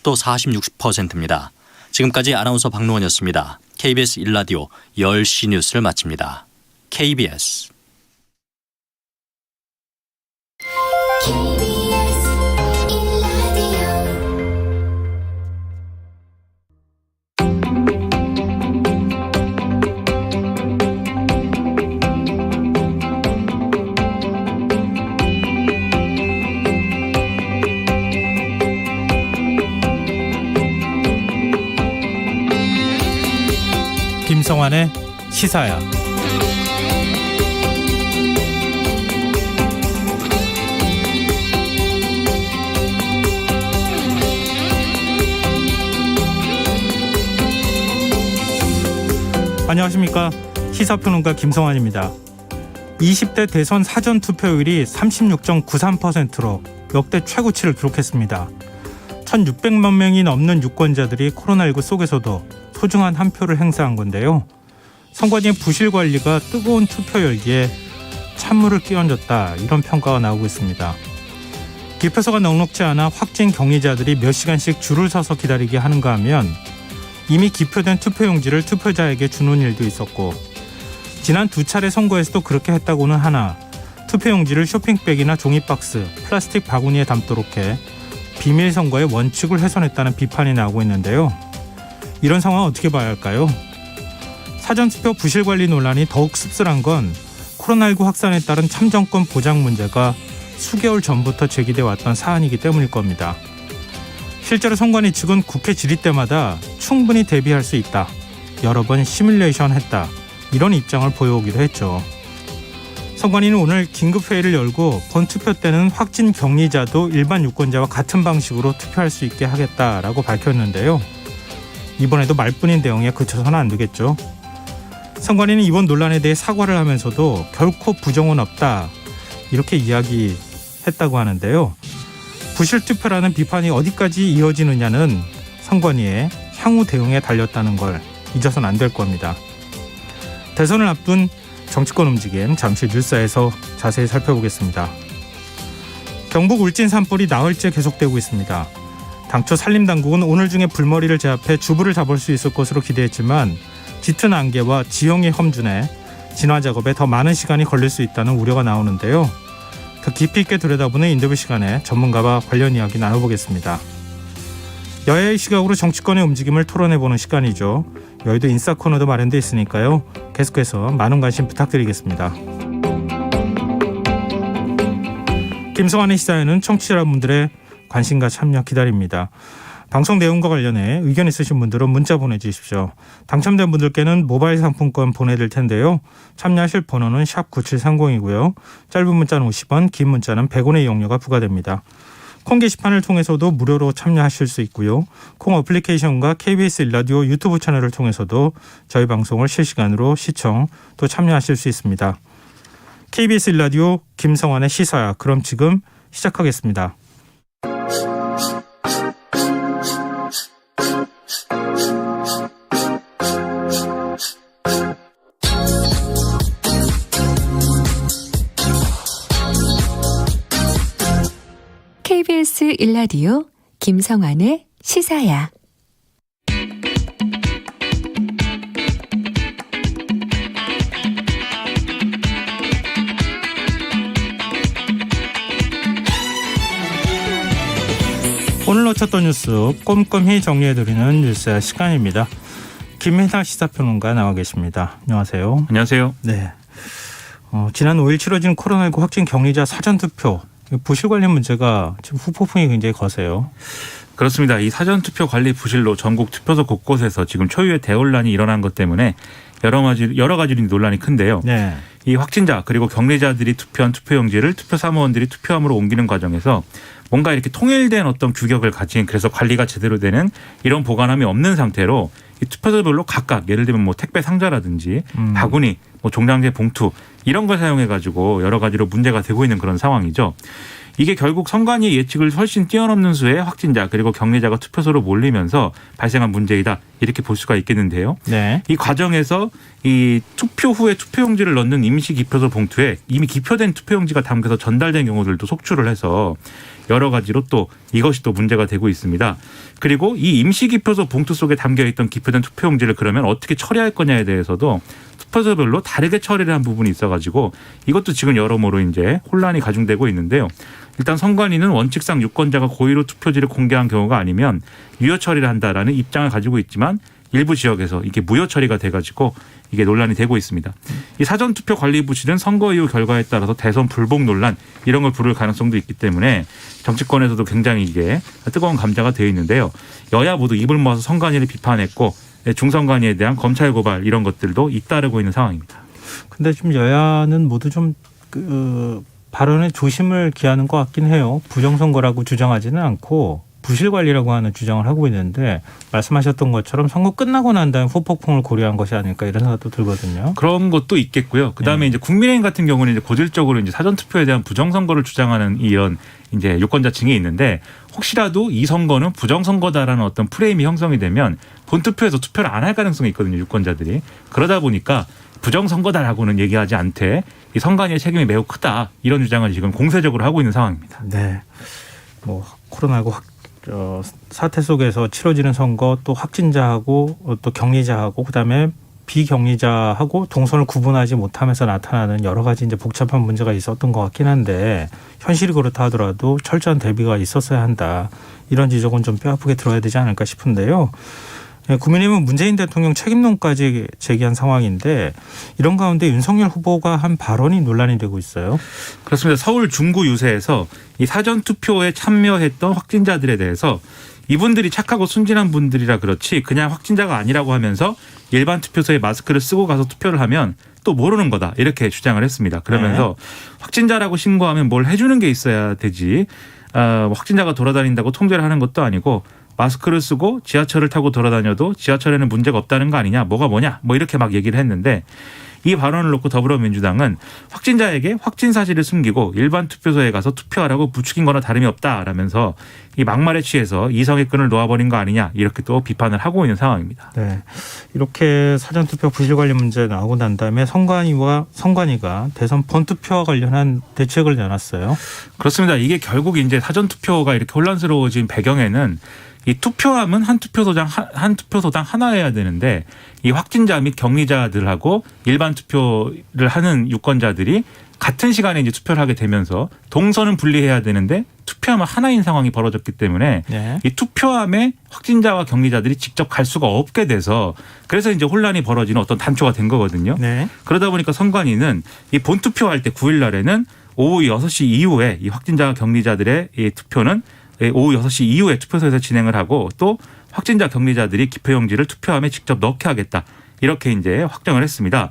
흡도 46%입니다. 지금까지 아나운서 박노원이었습니다. KBS 1라디오 10시 뉴스를 마칩니다. KBS 김성환의 시사야. 안녕하십니까. 시사평론가 김성환입니다. 20대 대선 사전투표율이 36.93%로 역대 최고치를 기록했습니다. 1,600만 명이 넘는 유권자들이 코로나19 속에서도 소중한 한 표를 행사한 건데요. 선관위의 부실 관리가 뜨거운 투표 열기에 찬물을 끼얹었다, 이런 평가가 나오고 있습니다. 기표소가 넉넉지 않아 확진 격리자들이 몇 시간씩 줄을 서서 기다리게 하는가 하면 이미 기표된 투표용지를 투표자에게 주는 일도 있었고, 지난 2차례 선거에서도 그렇게 했다고는 하나 투표용지를 쇼핑백이나 종이박스, 플라스틱 바구니에 담도록 해 비밀 선거의 원칙을 훼손했다는 비판이 나오고 있는데요. 이런 상황 어떻게 봐야 할까요? 사전투표 부실관리 논란이 더욱 씁쓸한 건 코로나19 확산에 따른 참정권 보장 문제가 수개월 전부터 제기돼 왔던 사안이기 때문일 겁니다. 실제로 선관위 측은 국회 질의 때마다 충분히 대비할 수 있다, 여러 번 시뮬레이션 했다, 이런 입장을 보여오기도 했죠. 선관위는 오늘 긴급회의를 열고 본투표 때는 확진 격리자도 일반 유권자와 같은 방식으로 투표할 수 있게 하겠다라고 밝혔는데요. 이번에도 말뿐인 대응에 그쳐서는 안 되겠죠. 선관위는 이번 논란에 대해 사과를 하면서도 결코 부정은 없다, 이렇게 이야기했다고 하는데요. 부실투표라는 비판이 어디까지 이어지느냐는 선관위의 향후 대응에 달렸다는 걸 잊어서는 안 될 겁니다. 대선을 앞둔 정치권 움직임, 잠시 뉴스에서 자세히 살펴보겠습니다. 경북 울진 산불이 나흘째 계속되고 있습니다. 당초 산림당국은 오늘 중에 불머리를 제압해 주부를 잡을 수 있을 것으로 기대했지만 짙은 안개와 지형의 험준에 진화 작업에 더 많은 시간이 걸릴 수 있다는 우려가 나오는데요. 더 깊이 있게 들여다보는 인터뷰 시간에 전문가와 관련 이야기 나눠보겠습니다. 여야의 시각으로 정치권의 움직임을 토론해보는 시간이죠. 여의도 인싸 코너도 마련되어 있으니까요. 계속해서 많은 관심 부탁드리겠습니다. 김성환의 시사에는 청취자 여러분들의 관심과 참여 기다립니다. 방송 내용과 관련해 의견 있으신 분들은 문자 보내주십시오. 당첨된 분들께는 모바일 상품권 보내드릴 텐데요. 참여하실 번호는 샵 9730이고요. 짧은 문자는 50원, 긴 문자는 100원의 이용료가 부과됩니다. 콩 게시판을 통해서도 무료로 참여하실 수 있고요. 콩 어플리케이션과 KBS 1라디오 유튜브 채널을 통해서도 저희 방송을 실시간으로 시청 또 참여하실 수 있습니다. KBS 1라디오 김성환의 시사야. 그럼 지금 시작하겠습니다. KBS 1라디오 김성환의 시사야. 오늘 놓쳤던 뉴스 꼼꼼히 정리해드리는 뉴스야 시간입니다. 김혜나 시사평론가 나와 계십니다. 안녕하세요. 안녕하세요. 네. 지난 5일 치러진 코로나19 확진 격리자 사전투표 부실 관리 문제가 지금 후폭풍이 굉장히 거세요. 그렇습니다. 이 사전투표 관리 부실로 전국 투표소 곳곳에서 지금 초유의 대혼란이 일어난 것 때문에 여러 가지로 논란이 큰데요. 네. 이 확진자 그리고 격리자들이 투표한 투표용지를 투표 사무원들이 투표함으로 옮기는 과정에서 뭔가 이렇게 통일된 어떤 규격을 가진, 그래서 관리가 제대로 되는 이런 보관함이 없는 상태로 이 투표소별로 각각, 예를 들면 뭐 택배 상자라든지 바구니, 뭐 종량제 봉투 이런 걸 사용해 가지고 여러 가지로 문제가 되고 있는 그런 상황이죠. 이게 결국 선관위 예측을 훨씬 뛰어넘는 수의 확진자 그리고 격리자가 투표소로 몰리면서 발생한 문제이다, 이렇게 볼 수가 있겠는데요. 네. 이 과정에서 이 투표 후에 투표용지를 넣는 임시 기표소 봉투에 이미 기표된 투표용지가 담겨서 전달된 경우들도 속출을 해서 여러 가지로 또 이것이 또 문제가 되고 있습니다. 그리고 이 임시기표소 봉투 속에 담겨있던 기표된 투표용지를 그러면 어떻게 처리할 거냐에 대해서도 투표소별로 다르게 처리를 한 부분이 있어가지고 이것도 지금 여러모로 이제 혼란이 가중되고 있는데요. 일단 선관위는 원칙상 유권자가 고의로 투표지를 공개한 경우가 아니면 유효 처리를 한다라는 입장을 가지고 있지만 일부 지역에서 이게 무효 처리가 돼가지고 이게 논란이 되고 있습니다. 이 사전투표관리부실은 선거 이후 결과에 따라서 대선 불복 논란 이런 걸 부를 가능성도 있기 때문에 정치권에서도 굉장히 이게 뜨거운 감자가 되어 있는데요. 여야 모두 입을 모아서 선관위를 비판했고 중선관위에 대한 검찰 고발 이런 것들도 잇따르고 있는 상황입니다. 근데 좀 여야는 모두 좀 발언에 조심을 기하는 것 같긴 해요. 부정선거라고 주장하지는 않고 부실관리라고 하는 주장을 하고 있는데 말씀하셨던 것처럼 선거 끝나고 난 다음에 후폭풍을 고려한 것이 아닐까 이런 생각도 들거든요. 그런 것도 있겠고요. 그다음에 이제 국민의힘 같은 경우는 이제 고질적으로 이제 사전투표에 대한 부정선거를 주장하는 이런 이제 유권자층이 있는데 혹시라도 이 선거는 부정선거다라는 어떤 프레임이 형성이 되면 본투표에서 투표를 안 할 가능성이 있거든요. 유권자들이. 그러다 보니까 부정선거다라고는 얘기하지 않되 이 선관위의 책임이 매우 크다 이런 주장을 지금 공세적으로 하고 있는 상황입니다. 네. 뭐 코로나19 사태 속에서 치러지는 선거 또 확진자하고 또 격리자하고 그다음에 비격리자하고 동선을 구분하지 못하면서 나타나는 여러 가지 이제 복잡한 문제가 있었던 것 같긴 한데 현실이 그렇다 하더라도 철저한 대비가 있었어야 한다. 이런 지적은 좀 뼈아프게 들어야 되지 않을까 싶은데요. 국민의힘은 문재인 대통령 책임론까지 제기한 상황인데 이런 가운데 윤석열 후보가 한 발언이 논란이 되고 있어요. 그렇습니다. 서울 중구 유세에서 이 사전투표에 참여했던 확진자들에 대해서 이분들이 착하고 순진한 분들이라 그렇지 그냥 확진자가 아니라고 하면서 일반 투표소에 마스크를 쓰고 가서 투표를 하면 또 모르는 거다 이렇게 주장을 했습니다. 그러면서 확진자라고 신고하면 뭘 해주는 게 있어야 되지 확진자가 돌아다닌다고 통제를 하는 것도 아니고 마스크를 쓰고 지하철을 타고 돌아다녀도 지하철에는 문제가 없다는 거 아니냐 뭐냐 뭐 이렇게 막 얘기를 했는데 이 발언을 놓고 더불어민주당은 확진자에게 확진 사실을 숨기고 일반 투표소에 가서 투표하라고 부추긴 거나 다름이 없다라면서 이 막말에 취해서 이성의 끈을 놓아버린 거 아니냐 이렇게 또 비판을 하고 있는 상황입니다. 네, 이렇게 사전투표 부실관리 문제 나오고 난 다음에 선관위가 대선 본투표와 관련한 대책을 내놨어요. 그렇습니다. 이게 결국 이제 사전투표가 이렇게 혼란스러워진 배경에는 이 투표함은 한 투표소당 하나여야 되는데 이 확진자 및 격리자들하고 일반 투표를 하는 유권자들이 같은 시간에 이제 투표를 하게 되면서 동선은 분리해야 되는데 투표함은 하나인 상황이 벌어졌기 때문에 네. 이 투표함에 확진자와 격리자들이 직접 갈 수가 없게 돼서 그래서 이제 혼란이 벌어지는 어떤 단초가 된 거거든요. 네. 그러다 보니까 선관위는 이 본투표할 때 9일 날에는 오후 6시 이후에 이 확진자와 격리자들의 이 투표는 오후 6시 이후에 투표소에서 진행을 하고 또 확진자 격리자들이 기표용지를 투표함에 직접 넣게 하겠다. 이렇게 이제 확정을 했습니다.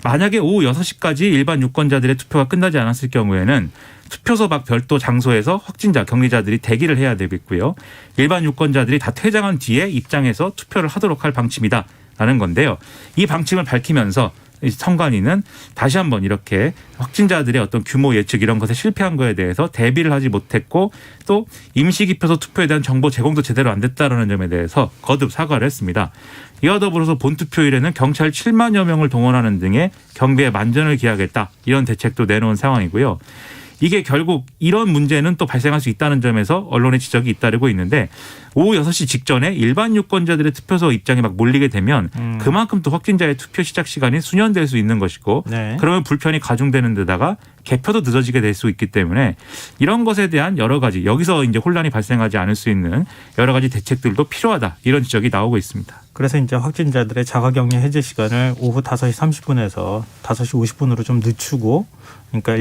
만약에 오후 6시까지 일반 유권자들의 투표가 끝나지 않았을 경우에는 투표소 밖 별도 장소에서 확진자 격리자들이 대기를 해야 되겠고요. 일반 유권자들이 다 퇴장한 뒤에 입장해서 투표를 하도록 할 방침이다라는 건데요. 이 방침을 밝히면서 선관위는 다시 한번 이렇게 확진자들의 어떤 규모 예측 이런 것에 실패한 거에 대해서 대비를 하지 못했고 또 임시기표소 투표에 대한 정보 제공도 제대로 안 됐다는 점에 대해서 거듭 사과를 했습니다. 이와 더불어서 본투표일에는 경찰 7만여 명을 동원하는 등의 경비에 만전을 기하겠다 이런 대책도 내놓은 상황이고요. 이게 결국 이런 문제는 또 발생할 수 있다는 점에서 언론의 지적이 잇따르고 있는데 오후 6시 직전에 일반 유권자들의 투표소 입장에 막 몰리게 되면 그만큼 또 확진자의 투표 시작 시간이 수년될 수 있는 것이고 네. 그러면 불편이 가중되는 데다가 개표도 늦어지게 될 수 있기 때문에 이런 것에 대한 여러 가지 여기서 이제 혼란이 발생하지 않을 수 있는 여러 가지 대책들도 필요하다 이런 지적이 나오고 있습니다. 그래서 이제 확진자들의 자가격리 해제 시간을 오후 5시 30분에서 5시 50분으로 좀 늦추고 그러니까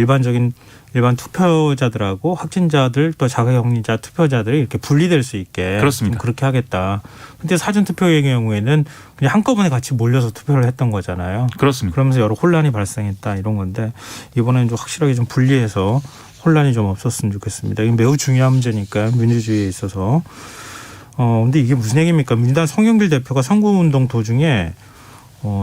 일반 투표자들하고 확진자들 또 자가격리자 투표자들이 이렇게 분리될 수 있게 그렇습니다. 그렇게 하겠다. 근데 사전투표의 경우에는 그냥 한꺼번에 같이 몰려서 투표를 했던 거잖아요. 그렇습니다. 그러면서 여러 혼란이 발생했다 이런 건데 이번에는 좀 확실하게 좀 분리해서 혼란이 좀 없었으면 좋겠습니다. 이게 매우 중요한 문제니까 민주주의에 있어서. 근데 이게 무슨 얘기입니까? 민주당 송영길 대표가 선거운동 도중에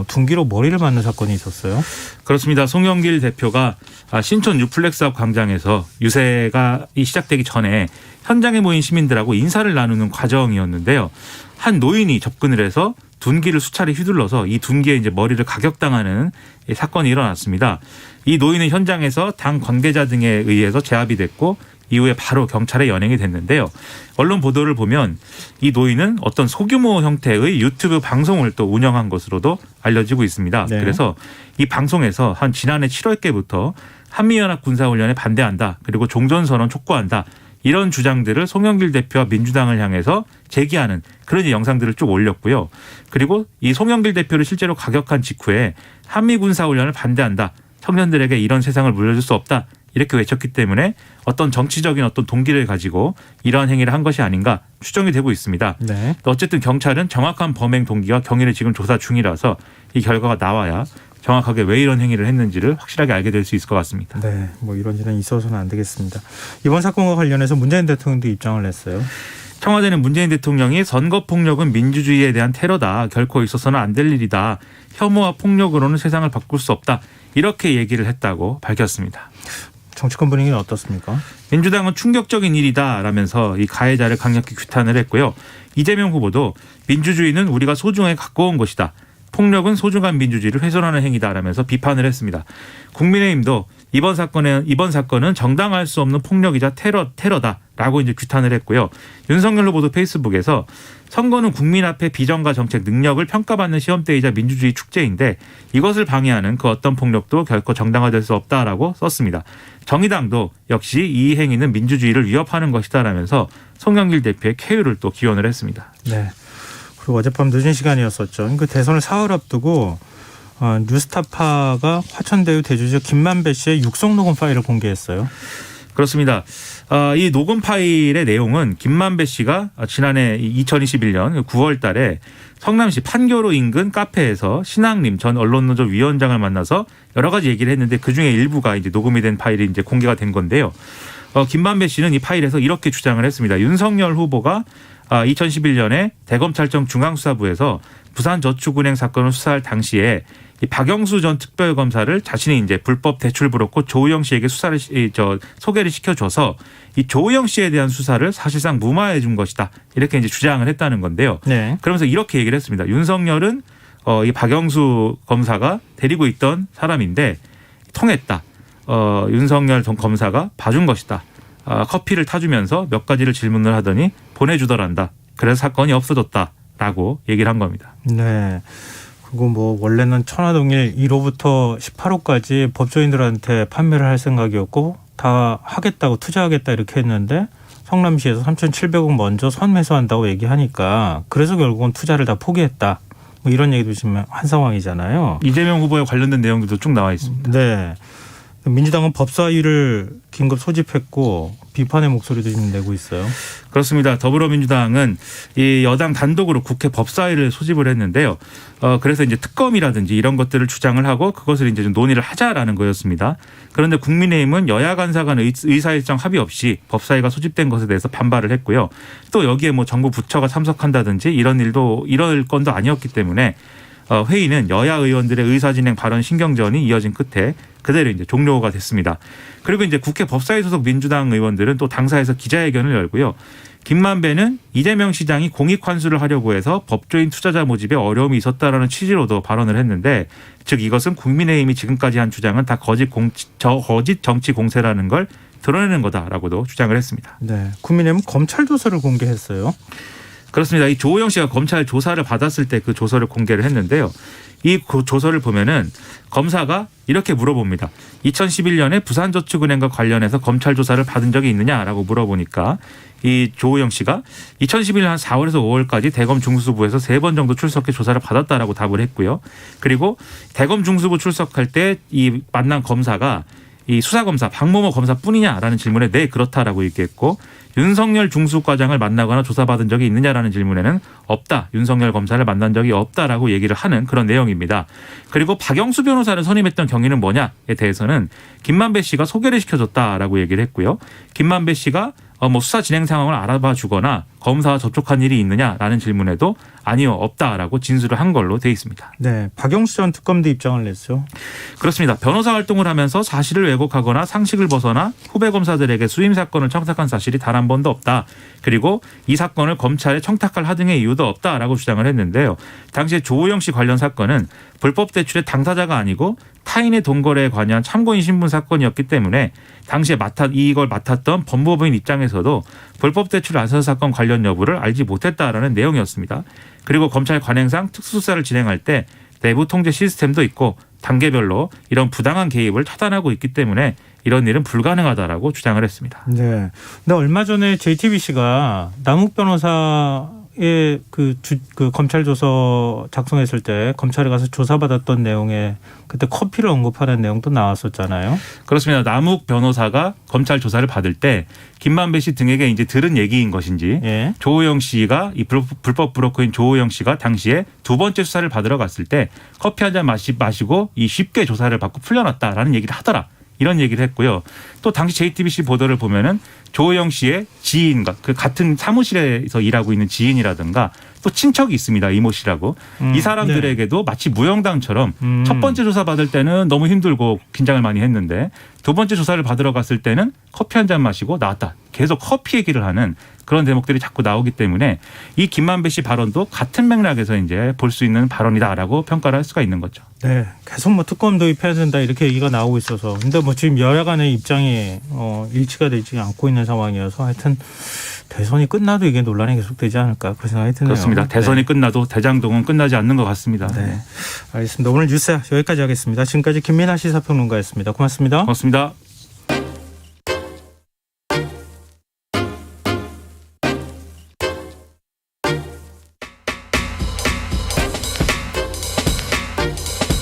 둔기로 머리를 맞는 사건이 있었어요. 그렇습니다. 송영길 대표가 신촌 유플렉스 앞 광장에서 유세가 시작되기 전에 현장에 모인 시민들하고 인사를 나누는 과정이었는데요. 한 노인이 접근을 해서 둔기를 수차례 휘둘러서 이 둔기에 이제 머리를 가격당하는 사건이 일어났습니다. 이 노인은 현장에서 당 관계자 등에 의해서 제압이 됐고 이후에 바로 경찰에 연행이 됐는데요. 언론 보도를 보면 이 노인은 어떤 소규모 형태의 유튜브 방송을 또 운영한 것으로도 알려지고 있습니다. 네. 그래서 이 방송에서 한 지난해 7월께부터 한미연합 군사훈련에 반대한다. 그리고 종전선언 촉구한다. 이런 주장들을 송영길 대표와 민주당을 향해서 제기하는 그런 영상들을 쭉 올렸고요. 그리고 이 송영길 대표를 실제로 가격한 직후에 한미 군사훈련을 반대한다. 청년들에게 이런 세상을 물려줄 수 없다. 이렇게 외쳤기 때문에 어떤 정치적인 어떤 동기를 가지고 이러한 행위를 한 것이 아닌가 추정이 되고 있습니다. 네. 어쨌든 경찰은 정확한 범행 동기와 경위를 지금 조사 중이라서 이 결과가 나와야 정확하게 왜 이런 행위를 했는지를 확실하게 알게 될 수 있을 것 같습니다. 네, 뭐 이런 일은 있어서는 안 되겠습니다. 이번 사건과 관련해서 문재인 대통령도 입장을 냈어요. 청와대는 문재인 대통령이 선거폭력은 민주주의에 대한 테러다. 결코 있어서는 안 될 일이다. 혐오와 폭력으로는 세상을 바꿀 수 없다. 이렇게 얘기를 했다고 밝혔습니다. 정치권 분위기는 어떻습니까? 민주당은 충격적인 일이다라면서 이 가해자를 강력히 규탄을 했고요. 이재명 후보도 민주주의는 우리가 소중하게 갖고 온 것이다. 폭력은 소중한 민주주의를 훼손하는 행위다라면서 비판을 했습니다. 국민의힘도 이번 사건은 정당화할 수 없는 폭력이자 테러다라고 이제 규탄을 했고요. 윤석열 후보도 페이스북에서 선거는 국민 앞에 비전과 정책 능력을 평가받는 시험대이자 민주주의 축제인데 이것을 방해하는 그 어떤 폭력도 결코 정당화될 수 없다라고 썼습니다. 정의당도 역시 이 행위는 민주주의를 위협하는 것이다라면서 송영길 대표의 쾌유를 또 기원을 했습니다. 네. 그리고 어젯밤 늦은 시간이었었죠. 그 대선을 사흘 앞두고 뉴스타파가 화천대유 대주주 김만배 씨의 육성 녹음 파일을 공개했어요. 그렇습니다. 이 녹음 파일의 내용은 김만배 씨가 지난해 2021년 9월 달에 성남시 판교로 인근 카페에서 신학림 전 언론노조 위원장을 만나서 여러 가지 얘기를 했는데 그중에 일부가 이제 녹음이 된 파일이 이제 공개가 된 건데요. 김만배 씨는 이 파일에서 이렇게 주장을 했습니다. 윤석열 후보가 2011년에 대검찰청 중앙수사부에서 부산저축은행 사건을 수사할 당시에 이 박영수 전 특별검사를 자신이 이제 불법 대출 부렸고 조우영 씨에게 소개를 시켜줘서 이 조우영 씨에 대한 수사를 사실상 무마해 준 것이다. 이렇게 이제 주장을 했다는 건데요. 네. 그러면서 이렇게 얘기를 했습니다. 윤석열은 이 박영수 검사가 데리고 있던 사람인데 통했다. 윤석열 검사가 봐준 것이다. 커피를 타주면서 몇 가지를 질문을 하더니 보내주더란다. 그래서 사건이 없어졌다라고 얘기를 한 겁니다. 네. 그리고 뭐 원래는 천화동일 1호부터 18호까지 법조인들한테 판매를 할 생각이었고 다 하겠다고 투자하겠다 이렇게 했는데 성남시에서 3,700억 먼저 선매수한다고 얘기하니까 그래서 결국은 투자를 다 포기했다. 뭐 이런 얘기도 지금 한 상황이잖아요. 이재명 후보에 관련된 내용들도 쭉 나와 있습니다. 네. 민주당은 법사위를 긴급 소집했고 비판의 목소리도 지금 내고 있어요. 그렇습니다. 더불어민주당은 이 여당 단독으로 국회 법사위를 소집을 했는데요. 그래서 이제 특검이라든지 이런 것들을 주장을 하고 그것을 이제 좀 논의를 하자라는 거였습니다. 그런데 국민의힘은 여야 간사 간 의사일정 합의 없이 법사위가 소집된 것에 대해서 반발을 했고요. 또 여기에 뭐 정부 부처가 참석한다든지 이런 일도 이럴 건도 아니었기 때문에 회의는 여야 의원들의 의사진행 발언 신경전이 이어진 끝에 그대로 이제 종료가 됐습니다. 그리고 이제 국회 법사위 소속 민주당 의원들은 또 당사에서 기자회견을 열고요. 김만배는 이재명 시장이 공익 환수를 하려고 해서 법조인 투자자 모집에 어려움이 있었다라는 취지로도 발언을 했는데 즉 이것은 국민의힘이 지금까지 한 주장은 다 거짓 정치 공세라는 걸 드러내는 거다라고도 주장을 했습니다. 네. 국민의힘은 검찰 조사를 공개했어요. 그렇습니다. 이 조우영 씨가 검찰 조사를 받았을 때 그 조서를 공개를 했는데요. 이 조서를 보면은 검사가 이렇게 물어봅니다. 2011년에 부산저축은행과 관련해서 검찰 조사를 받은 적이 있느냐라고 물어보니까 이 조우영 씨가 2011년 한 4월에서 5월까지 대검 중수부에서 3번 정도 출석해 조사를 받았다라고 답을 했고요. 그리고 대검 중수부 출석할 때 이 만난 검사가 이 수사검사 박모모 검사뿐이냐라는 질문에 네 그렇다라고 얘기했고 윤석열 중수과장을 만나거나 조사받은 적이 있느냐라는 질문에는 없다. 윤석열 검사를 만난 적이 없다라고 얘기를 하는 그런 내용입니다. 그리고 박영수 변호사를 선임했던 경위는 뭐냐에 대해서는 김만배 씨가 소개를 시켜줬다라고 얘기를 했고요. 김만배 씨가 뭐 수사 진행 상황을 알아봐 주거나 검사와 접촉한 일이 있느냐라는 질문에도 아니요 없다라고 진술을 한 걸로 돼 있습니다. 네, 박영수 전 특검도 입장을 냈죠. 그렇습니다. 변호사 활동을 하면서 사실을 왜곡하거나 상식을 벗어나 후배 검사들에게 수임 사건을 청탁한 사실이 단 한 번도 없다. 그리고 이 사건을 검찰에 청탁할 하등의 이유도 없다라고 주장을 했는데요. 당시에 조우영 씨 관련 사건은 불법 대출의 당사자가 아니고 타인의 돈 거래에 관여한 참고인 신분 사건이었기 때문에 당시에 이걸 맡았던 법무부인 입장에서도 불법 대출 안선 사건 관련 여부를 알지 못했다라는 내용이었습니다. 그리고 검찰 관행상 특수수사를 진행할 때 내부 통제 시스템도 있고 단계별로 이런 부당한 개입을 차단하고 있기 때문에 이런 일은 불가능하다라고 주장을 했습니다. 네. 근데 얼마 전에 JTBC가 남욱 변호사의 그 검찰 조서 작성했을 때 검찰에 가서 조사받았던 내용에 그때 커피를 언급하는 내용도 나왔었잖아요. 그렇습니다. 남욱 변호사가 검찰 조사를 받을 때 김만배 씨 등에게 이제 들은 얘기인 것인지 예. 조호영 씨가 이 불법 브로커인 조호영 씨가 당시에 두 번째 수사를 받으러 갔을 때 커피 한 잔 마시고 이 쉽게 조사를 받고 풀려났다라는 얘기를 하더라. 이런 얘기를 했고요. 또 당시 JTBC 보도를 보면은 조호영 씨의 지인과 그 같은 사무실에서 일하고 있는 지인이라든가 또 친척이 있습니다. 이모 씨라고. 이 사람들에게도 마치 무영당처럼 첫 번째 조사 받을 때는 너무 힘들고 긴장을 많이 했는데 두 번째 조사를 받으러 갔을 때는 커피 한 잔 마시고 나왔다. 계속 커피 얘기를 하는 그런 대목들이 자꾸 나오기 때문에 이 김만배 씨 발언도 같은 맥락에서 이제 볼 수 있는 발언이다라고 평가를 할 수가 있는 거죠. 네, 계속 뭐 특검 도입해야 된다 이렇게 얘기가 나오고 있어서 근데 뭐 지금 여야 간의 입장이 일치가 되지 않고 있는 상황이어서 하여튼 대선이 끝나도 이게 논란이 계속되지 않을까 그런 생각이 드네요. 그렇습니다. 대선이 끝나도 대장동은 끝나지 않는 것 같습니다. 네, 알겠습니다. 오늘 뉴스 여기까지 하겠습니다. 지금까지 김민하 시사평론가였습니다. 고맙습니다. 고맙습니다.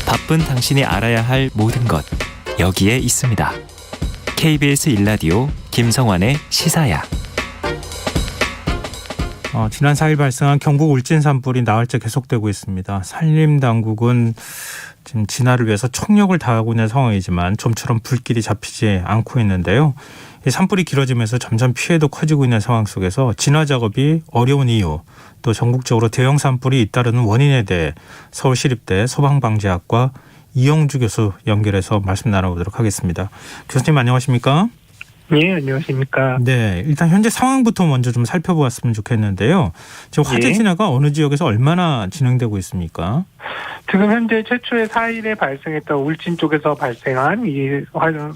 바쁜 당신이 알아야 할 모든 것 여기에 있습니다. KBS 1라디오 김성환의 시사야. 지난 4일 발생한 경북 울진 산불이 나흘째 계속되고 있습니다. 산림당국은 지금 진화를 위해서 총력을 다하고 있는 상황이지만 좀처럼 불길이 잡히지 않고 있는데요. 이 산불이 길어지면서 점점 피해도 커지고 있는 상황 속에서 진화 작업이 어려운 이유, 또 전국적으로 대형 산불이 잇따르는 원인에 대해 서울시립대 소방방재학과 이영주 교수 연결해서 말씀 나눠보도록 하겠습니다. 교수님 안녕하십니까? 네, 안녕하십니까. 네, 일단 현재 상황부터 먼저 좀 살펴보았으면 좋겠는데요. 지금 화재 진화가 어느 지역에서 얼마나 진행되고 있습니까? 지금 현재 최초의 4일에 발생했던 울진 쪽에서 발생한 이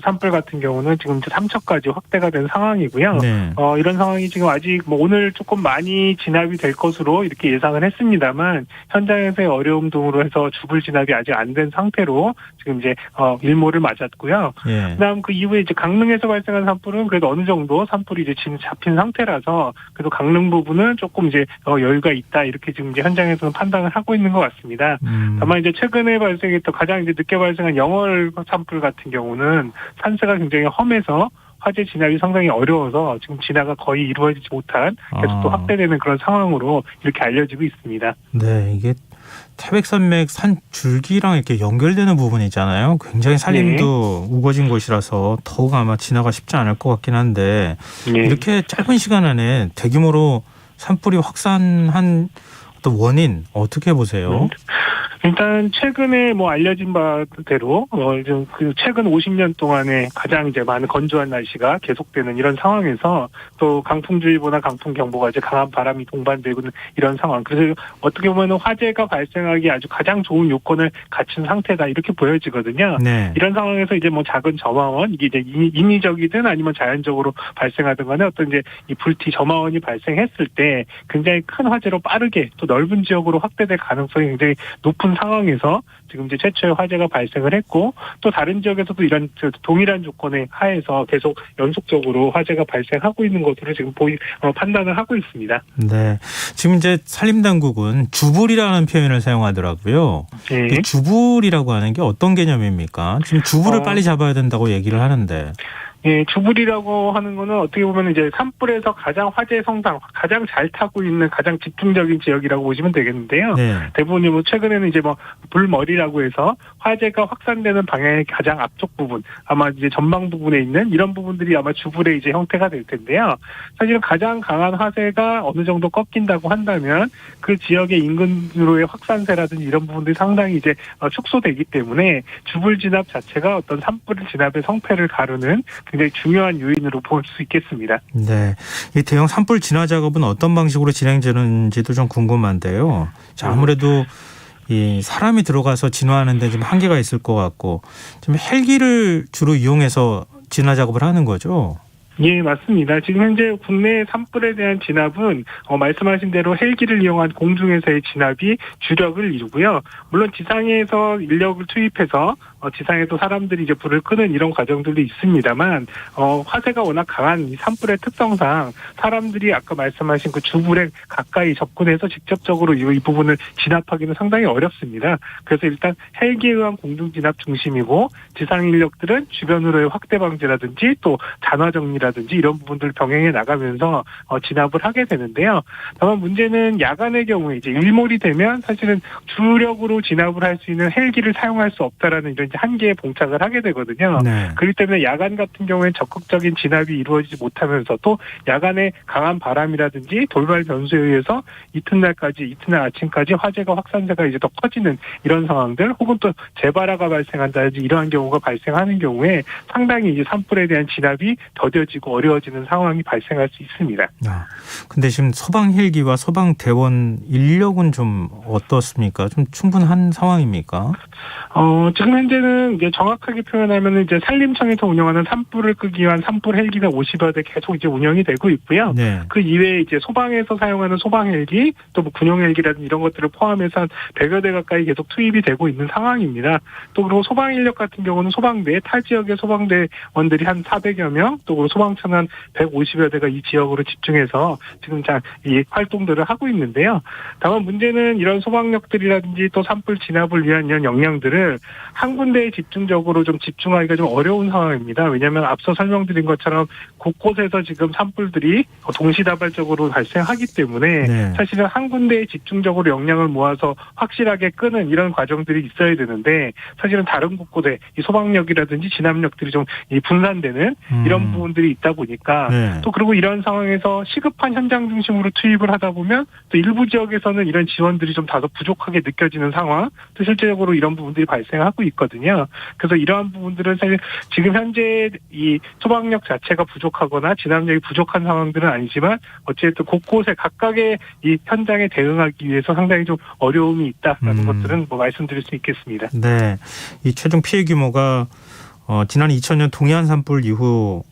산불 같은 경우는 지금 3척까지 확대가 된 상황이고요. 네. 이런 상황이 지금 아직 뭐 오늘 조금 많이 진압이 될 것으로 이렇게 예상을 했습니다만 현장에서의 어려움 등으로 해서 주불 진압이 아직 안 된 상태로 지금 이제 일몰을 맞았고요. 예. 그다음 그 이후에 이제 강릉에서 발생한 산불은 그래도 어느 정도 산불이 이제 잡힌 상태라서 그래도 강릉 부분은 조금 이제 여유가 있다 이렇게 지금 이제 현장에서는 판단을 하고 있는 것 같습니다. 다만 이제 최근에 발생했던 가장 이제 늦게 발생한 영월 산불 같은 경우는 산세가 굉장히 험해서 화재 진압이 상당히 어려워서 지금 진화가 거의 이루어지지 못한 계속 또 확대되는 그런 상황으로 이렇게 알려지고 있습니다. 네, 이게 태백산맥 산 줄기랑 이렇게 연결되는 부분이잖아요. 굉장히 산림도 우거진 곳이라서 더욱 아마 진화가 쉽지 않을 것 같긴 한데 이렇게 짧은 시간 안에 대규모로 산불이 확산한 어떤 원인 어떻게 보세요? 일단 최근에 뭐 알려진 바대로 그 최근 50년 동안에 가장 이제 많은 건조한 날씨가 계속되는 이런 상황에서 또 강풍주의보나 강풍경보가 이제 강한 바람이 동반되고 있는 이런 상황. 그래서 어떻게 보면 화재가 발생하기 아주 가장 좋은 요건을 갖춘 상태다 이렇게 보여지거든요. 네. 이런 상황에서 이제 뭐 작은 점화원 이게 이제 인위적이든 아니면 자연적으로 발생하든 간에 어떤 이제 이 불티 점화원이 발생했을 때 굉장히 큰 화재로 빠르게 또 넓은 지역으로 확대될 가능성이 굉장히 높은 상황에서 지금 이제 최초의 화재가 발생을 했고 또 다른 지역에서도 이런 동일한 조건에 하에서 계속 연속적으로 화재가 발생하고 있는 것으로 지금 판단을 하고 있습니다. 네, 지금 이제 산림당국은 주불이라는 표현을 사용하더라고요. 네. 이 주불이라고 하는 게 어떤 개념입니까? 지금 주불을 빨리 잡아야 된다고 얘기를 하는데. 예, 주불이라고 하는 거는 어떻게 보면 이제 산불에서 가장 화재 성장, 가장 잘 타고 있는 가장 집중적인 지역이라고 보시면 되겠는데요. 네. 대부분이 뭐 최근에는 이제 뭐 불머리라고 해서 화재가 확산되는 방향의 가장 앞쪽 부분, 아마 이제 전방 부분에 있는 이런 부분들이 아마 주불의 이제 형태가 될 텐데요. 사실은 가장 강한 화재가 어느 정도 꺾인다고 한다면 그 지역의 인근으로의 확산세라든지 이런 부분들이 상당히 이제 축소되기 때문에 주불 진압 자체가 어떤 산불 진압의 성패를 가르는 굉장히 중요한 요인으로 볼 수 있겠습니다. 네, 이 대형 산불 진화 작업은 어떤 방식으로 진행되는지도 좀 궁금한데요. 자, 아무래도 이 사람이 들어가서 진화하는데 좀 한계가 있을 것 같고 좀 헬기를 주로 이용해서 진화 작업을 하는 거죠. 예, 맞습니다. 지금 현재 국내 산불에 대한 진압은 말씀하신 대로 헬기를 이용한 공중에서의 진압이 주력을 이루고요. 물론 지상에서 인력을 투입해서 지상에도 사람들이 이제 불을 끄는 이런 과정들도 있습니다만 화재가 워낙 강한 이 산불의 특성상 사람들이 아까 말씀하신 그 주불에 가까이 접근해서 직접적으로 이 부분을 진압하기는 상당히 어렵습니다. 그래서 일단 헬기에 의한 공중 진압 중심이고 지상 인력들은 주변으로의 확대 방지라든지 또 잔화 정리라든지 이런 부분들을 병행해 나가면서 진압을 하게 되는데요. 다만 문제는 야간의 경우에 이제 일몰이 되면 사실은 주력으로 진압을 할 수 있는 헬기를 사용할 수 없다라는 이런 이제 한계에 봉착을 하게 되거든요. 네. 그렇기 때문에 야간 같은 경우에는 적극적인 진압이 이루어지지 못하면서도 야간에 강한 바람이라든지 돌발 변수에 의해서 이튿날 아침까지 화재가 확산세가 이제 더 커지는 이런 상황들 혹은 또 재발화가 발생한다든지 이러한 경우가 발생하는 경우에 상당히 이제 산불에 대한 진압이 더뎌지고 어려워지는 상황이 발생할 수 있습니다. 근데 지금 소방 헬기와 소방 대원 인력은 좀 어떻습니까? 좀 충분한 상황입니까? 지금 현재는 이제 정확하게 표현하면은 이제 산림청에서 운영하는 산불을 끄기 위한 산불 헬기가 50여 대 계속 이제 운영이 되고 있고요. 네. 그 이외에 이제 소방에서 사용하는 소방 헬기 또 뭐 군용 헬기라든지 이런 것들을 포함해서 한 100여 대 가까이 계속 투입이 되고 있는 상황입니다. 또 그리고 소방 인력 같은 경우는 소방대 타 지역의 소방대원들이 한 400여 명 또 그리고 소방차는 한 150여 대가 이 지역으로 집중해서 지금 이 활동들을 하고 있는데요. 다만 문제는 이런 소방력들이라든지 또 산불 진압을 위한 이런 역량들을 한 군데에 집중적으로 좀 집중하기가 좀 어려운 상황입니다. 왜냐하면 앞서 설명드린 것처럼 곳곳에서 지금 산불들이 동시다발적으로 발생하기 때문에 네. 사실은 한 군데에 집중적으로 역량을 모아서 확실하게 끄는 이런 과정들이 있어야 되는데 사실은 다른 곳곳에 이 소방력이라든지 진압력들이 좀 분산되는 이런 부분들이 있다 보니까 네. 또 그리고 이런 상황에서 시급한 현장 중심으로 투입을 하다 보면 또 일부 지역에서는 이런 지원들이 좀 다소 부족하게 느껴지는 상황 또 실제적으로 이런 부분들이 발생하고 있거든요. 그래서 이러한 부분들은 사실 지금 현재 이 소방력 자체가 부족하거나 진압력이 부족한 상황들은 아니지만 어쨌든 곳곳에 각각의 이 현장에 대응하기 위해서 상당히 좀 어려움이 있다라는 것들은 뭐 말씀드릴 수 있겠습니다. 네. 이 최종 피해 규모가 지난 2000년 동해안 산불 이후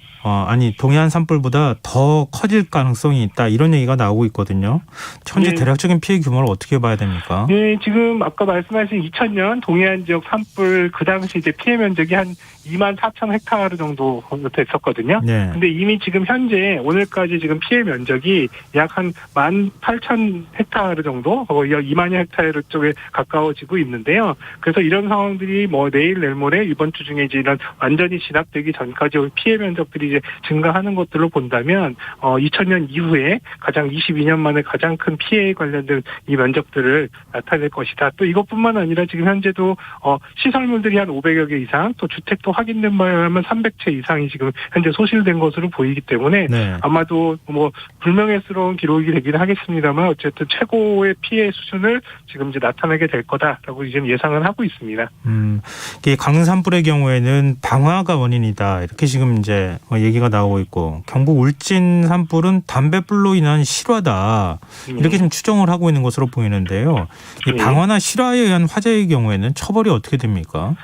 동해안 산불보다 더 커질 가능성이 있다 이런 얘기가 나오고 있거든요. 현재 네. 대략적인 피해 규모를 어떻게 봐야 됩니까? 네, 지금 아까 말씀하신 2000년 동해안 지역 산불 그 당시 이제 피해 면적이 한 2만 4천 헥타르 정도 됐었거든요. 네. 근데 이미 지금 현재 오늘까지 지금 피해 면적이 약 한 18,000 헥타르 정도, 거의 2만여 헥타르 쪽에 가까워지고 있는데요. 그래서 이런 상황들이 뭐 내일 내일모레 이번 주 중에 이제 이런 완전히 진압되기 전까지 피해 면적들이 이제 증가하는 것들로 본다면 2000년 이후에 가장 22년 만에 가장 큰 피해에 관련된 이 면적들을 나타낼 것이다. 또 이것뿐만 아니라 지금 현재도 시설물들이 한 500여 개 이상, 또 주택도 확인된 바에 의하면 300채 이상이 지금 현재 소실된 것으로 보이기 때문에 네. 아마도 뭐 불명예스러운 기록이 되긴 하겠습니다만 어쨌든 최고의 피해 수준을 지금 이제 나타내게 될 거다라고 지금 예상을 하고 있습니다. 이게 강릉 산불의 경우에는 방화가 원인이다 이렇게 지금 이제 얘기가 나오고 있고 경북 울진 산불은 담배불로 인한 실화다 이렇게 좀 추정을 하고 있는 것으로 보이는데요. 이 방화나 실화에 의한 화재의 경우에는 처벌이 어떻게 됩니까?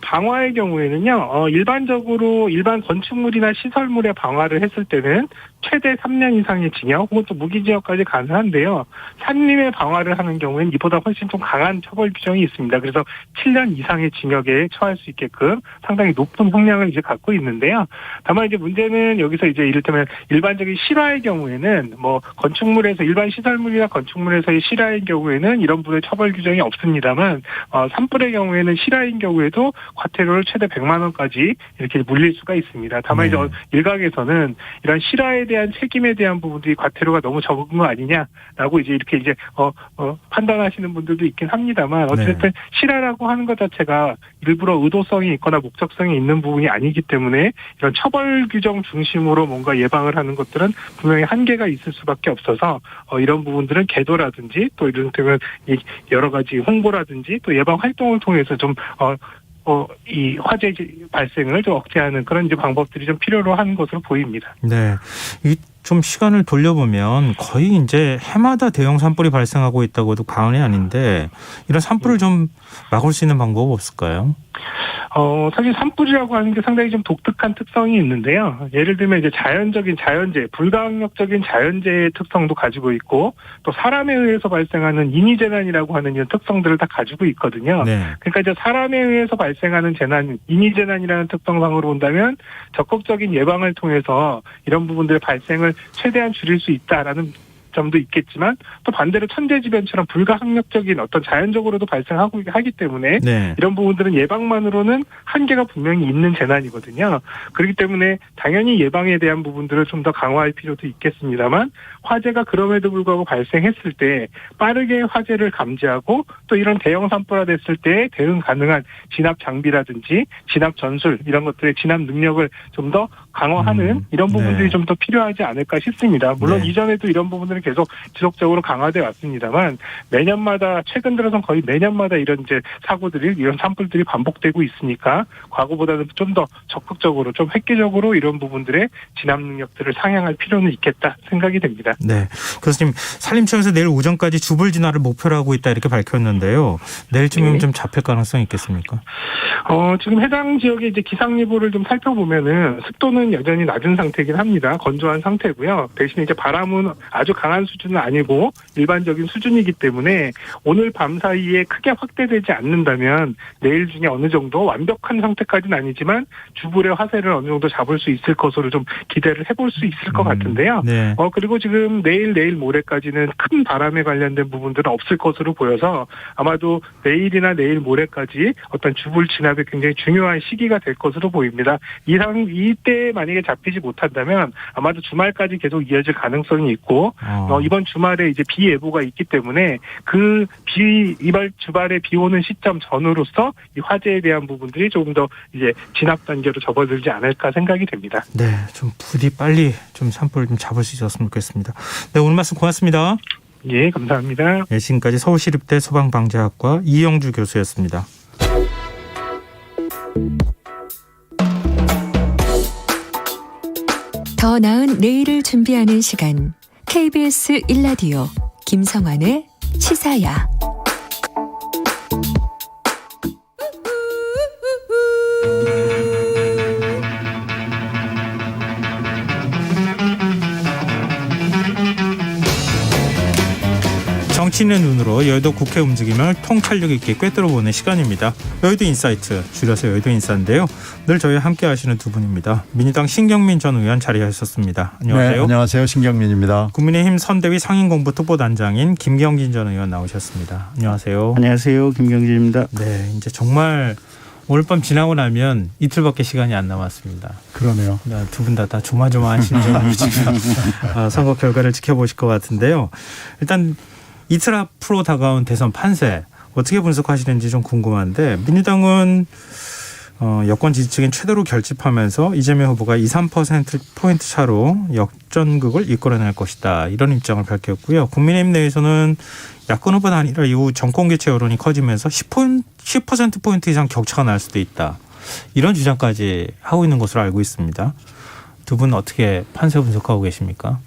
방화의 경우에는요, 일반적으로 일반 건축물이나 시설물에 방화를 했을 때는 최대 3년 이상의 징역 혹은 또 무기징역까지 가능한데요. 산림에 방화를 하는 경우에는 이보다 훨씬 좀 강한 처벌 규정이 있습니다. 그래서 7년 이상의 징역에 처할 수 있게끔 상당히 높은 형량을 이제 갖고 있는데요. 다만 이제 문제는 여기서 이제 이를테면 일반적인 실화의 경우에는 뭐 건축물에서 일반 시설물이나 건축물에서의 실화의 경우에는 이런 분의 처벌 규정이 없습니다만 산불의 경우에는 실화인 경우에도 과태료를 최대 100만 원까지 이렇게 물릴 수가 있습니다. 다만 이제 일각에서는 이런 실화에 대한 책임에 대한 부분들이 과태료가 너무 적은 거 아니냐라고 이제 이렇게 이제 판단하시는 분들도 있긴 합니다만 어쨌든 실화라고 하는 것 자체가 일부러 의도성이 있거나 목적성이 있는 부분이 아니기 때문에 이런 처벌 규정 중심으로 뭔가 예방을 하는 것들은 분명히 한계가 있을 수밖에 없어서 이런 부분들은 계도라든지 또 이를테면 여러 가지 홍보라든지 또 예방 활동을 통해서 좀 이 화재 발생을 좀 억제하는 그런 이제 방법들이 좀 필요로 하는 것으로 보입니다. 네. 이 좀 시간을 돌려보면 거의 이제 해마다 대형 산불이 발생하고 있다고 해도 과언이 아닌데 이런 산불을 좀 막을 수 있는 방법 없을까요? 사실 산불이라고 하는 게 상당히 좀 독특한 특성이 있는데요. 예를 들면 이제 자연적인 자연재해, 불가항력적인 자연재해의 특성도 가지고 있고 또 사람에 의해서 발생하는 인위재난이라고 하는 이런 특성들을 다 가지고 있거든요. 네. 그러니까 이제 사람에 의해서 발생하는 재난, 인위재난이라는 특성상으로 본다면 적극적인 예방을 통해서 이런 부분들의 발생을 최대한 줄일 수 있다라는 점도 있겠지만 또 반대로 천재지변처럼 불가항력적인 어떤 자연적으로도 발생하고 하기 때문에 네. 이런 부분들은 예방만으로는 한계가 분명히 있는 재난이거든요. 그렇기 때문에 당연히 예방에 대한 부분들을 좀 더 강화할 필요도 있겠습니다만 화재가 그럼에도 불구하고 발생했을 때 빠르게 화재를 감지하고 또 이런 대형 산불화 됐을 때 대응 가능한 진압 장비라든지 진압 전술 이런 것들의 진압 능력을 좀 더 강화하는 이런 부분들이 네. 좀 더 필요하지 않을까 싶습니다. 물론 네. 이전에도 이런 부분들은 계속 지속적으로 강화돼 왔습니다만 매년마다 최근 들어서는 거의 매년마다 이런 이제 사고들이 이런 산불들이 반복되고 있으니까 과거보다는 좀 더 적극적으로 좀 획기적으로 이런 부분들의 진압 능력들을 상향할 필요는 있겠다 생각이 됩니다. 네. 교수님, 산림청에서 내일 오전까지 주불 진화를 목표로 하고 있다 이렇게 밝혔는데요. 내일쯤이면 네. 좀 잡힐 가능성이 있겠습니까? 지금 해당 지역의 이제 기상 예보를 좀 살펴보면은 습도는 여전히 낮은 상태이긴 합니다. 건조한 상태고요. 대신에 이제 바람은 아주 강한 수준은 아니고 일반적인 수준이기 때문에 오늘 밤 사이에 크게 확대되지 않는다면 내일 중에 어느 정도 완벽한 상태까지는 아니지만 주불의 화세를 어느 정도 잡을 수 있을 것으로 좀 기대를 해볼 수 있을 것 같은데요. 네. 그리고 지금 내일 모레까지는 큰 바람에 관련된 부분들은 없을 것으로 보여서 아마도 내일이나 내일 모레까지 어떤 주불 진압이 굉장히 중요한 시기가 될 것으로 보입니다. 이때 만약에 잡히지 못한다면 아마도 주말까지 계속 이어질 가능성이 있고 이번 주말에 이제 비 예보가 있기 때문에 이번 주말에 비 오는 시점 전후로서 이 화재에 대한 부분들이 조금 더 이제 진압 단계로 접어들지 않을까 생각이 됩니다. 네, 좀 부디 빨리 좀 산불을 좀 잡을 수 있었으면 좋겠습니다. 네, 오늘 말씀 고맙습니다. 예, 감사합니다. 네, 지금까지 서울시립대 소방방재학과 이영주 교수였습니다. 더 나은 내일을 준비하는 시간 KBS 1라디오 김성환의 시사야. 정치인의 눈으로 여의도 국회 움직임을 통찰력 있게 꿰뚫어보는 시간입니다. 여의도 인사이트, 줄여서 여의도 인사인데요. 늘 저희와 함께 하시는 두 분입니다. 민주당 신경민 전 의원 자리하셨습니다. 안녕하세요. 네, 안녕하세요. 신경민입니다. 국민의힘 선대위 상임공보특보단장인 김경진 전 의원 나오셨습니다. 안녕하세요. 안녕하세요. 김경진입니다. 네, 이제 정말 오늘 밤 지나고 나면 이틀밖에 시간이 안 남았습니다. 그러네요. 두 분 다 조마조마하신 줄 알고 지금 선거 결과를 지켜보실 것 같은데요. 일단 이틀 앞으로 다가온 대선 판세 어떻게 분석하시는지 좀 궁금한데 민주당은 여권 지지층인 최대로 결집하면서 이재명 후보가 2~3%포인트 차로 역전극을 이끌어낼 것이다. 이런 입장을 밝혔고요. 국민의힘 내에서는 야권 후보 단일화 이후 정권교체 여론이 커지면서 10%포인트 이상 격차가 날 수도 있다. 이런 주장까지 하고 있는 것으로 알고 있습니다. 두 분 어떻게 판세 분석하고 계십니까?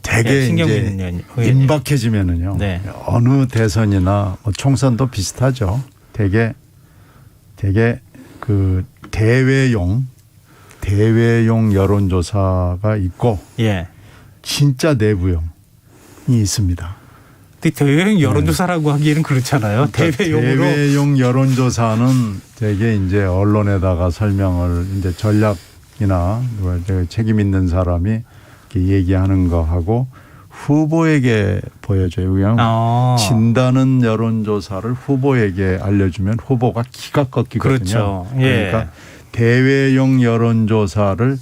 되게 이제 임박해지면은요. 네. 어느 대선이나 총선도 비슷하죠. 되게 그 대외용 여론조사가 있고 예. 진짜 내부용이 있습니다. 대외용 여론조사라고 하기에는 그렇잖아요. 대외용으로. 대외용 여론조사는 되게 이제 언론에다가 설명을 이제 전략이나 책임 있는 사람이 얘기하는 거하고 후보에게 보여줘요. 그냥 진다는 여론조사를 후보에게 알려주면 후보가 기가 꺾이거든요. 그렇죠. 예. 그러니까 대외용 여론조사를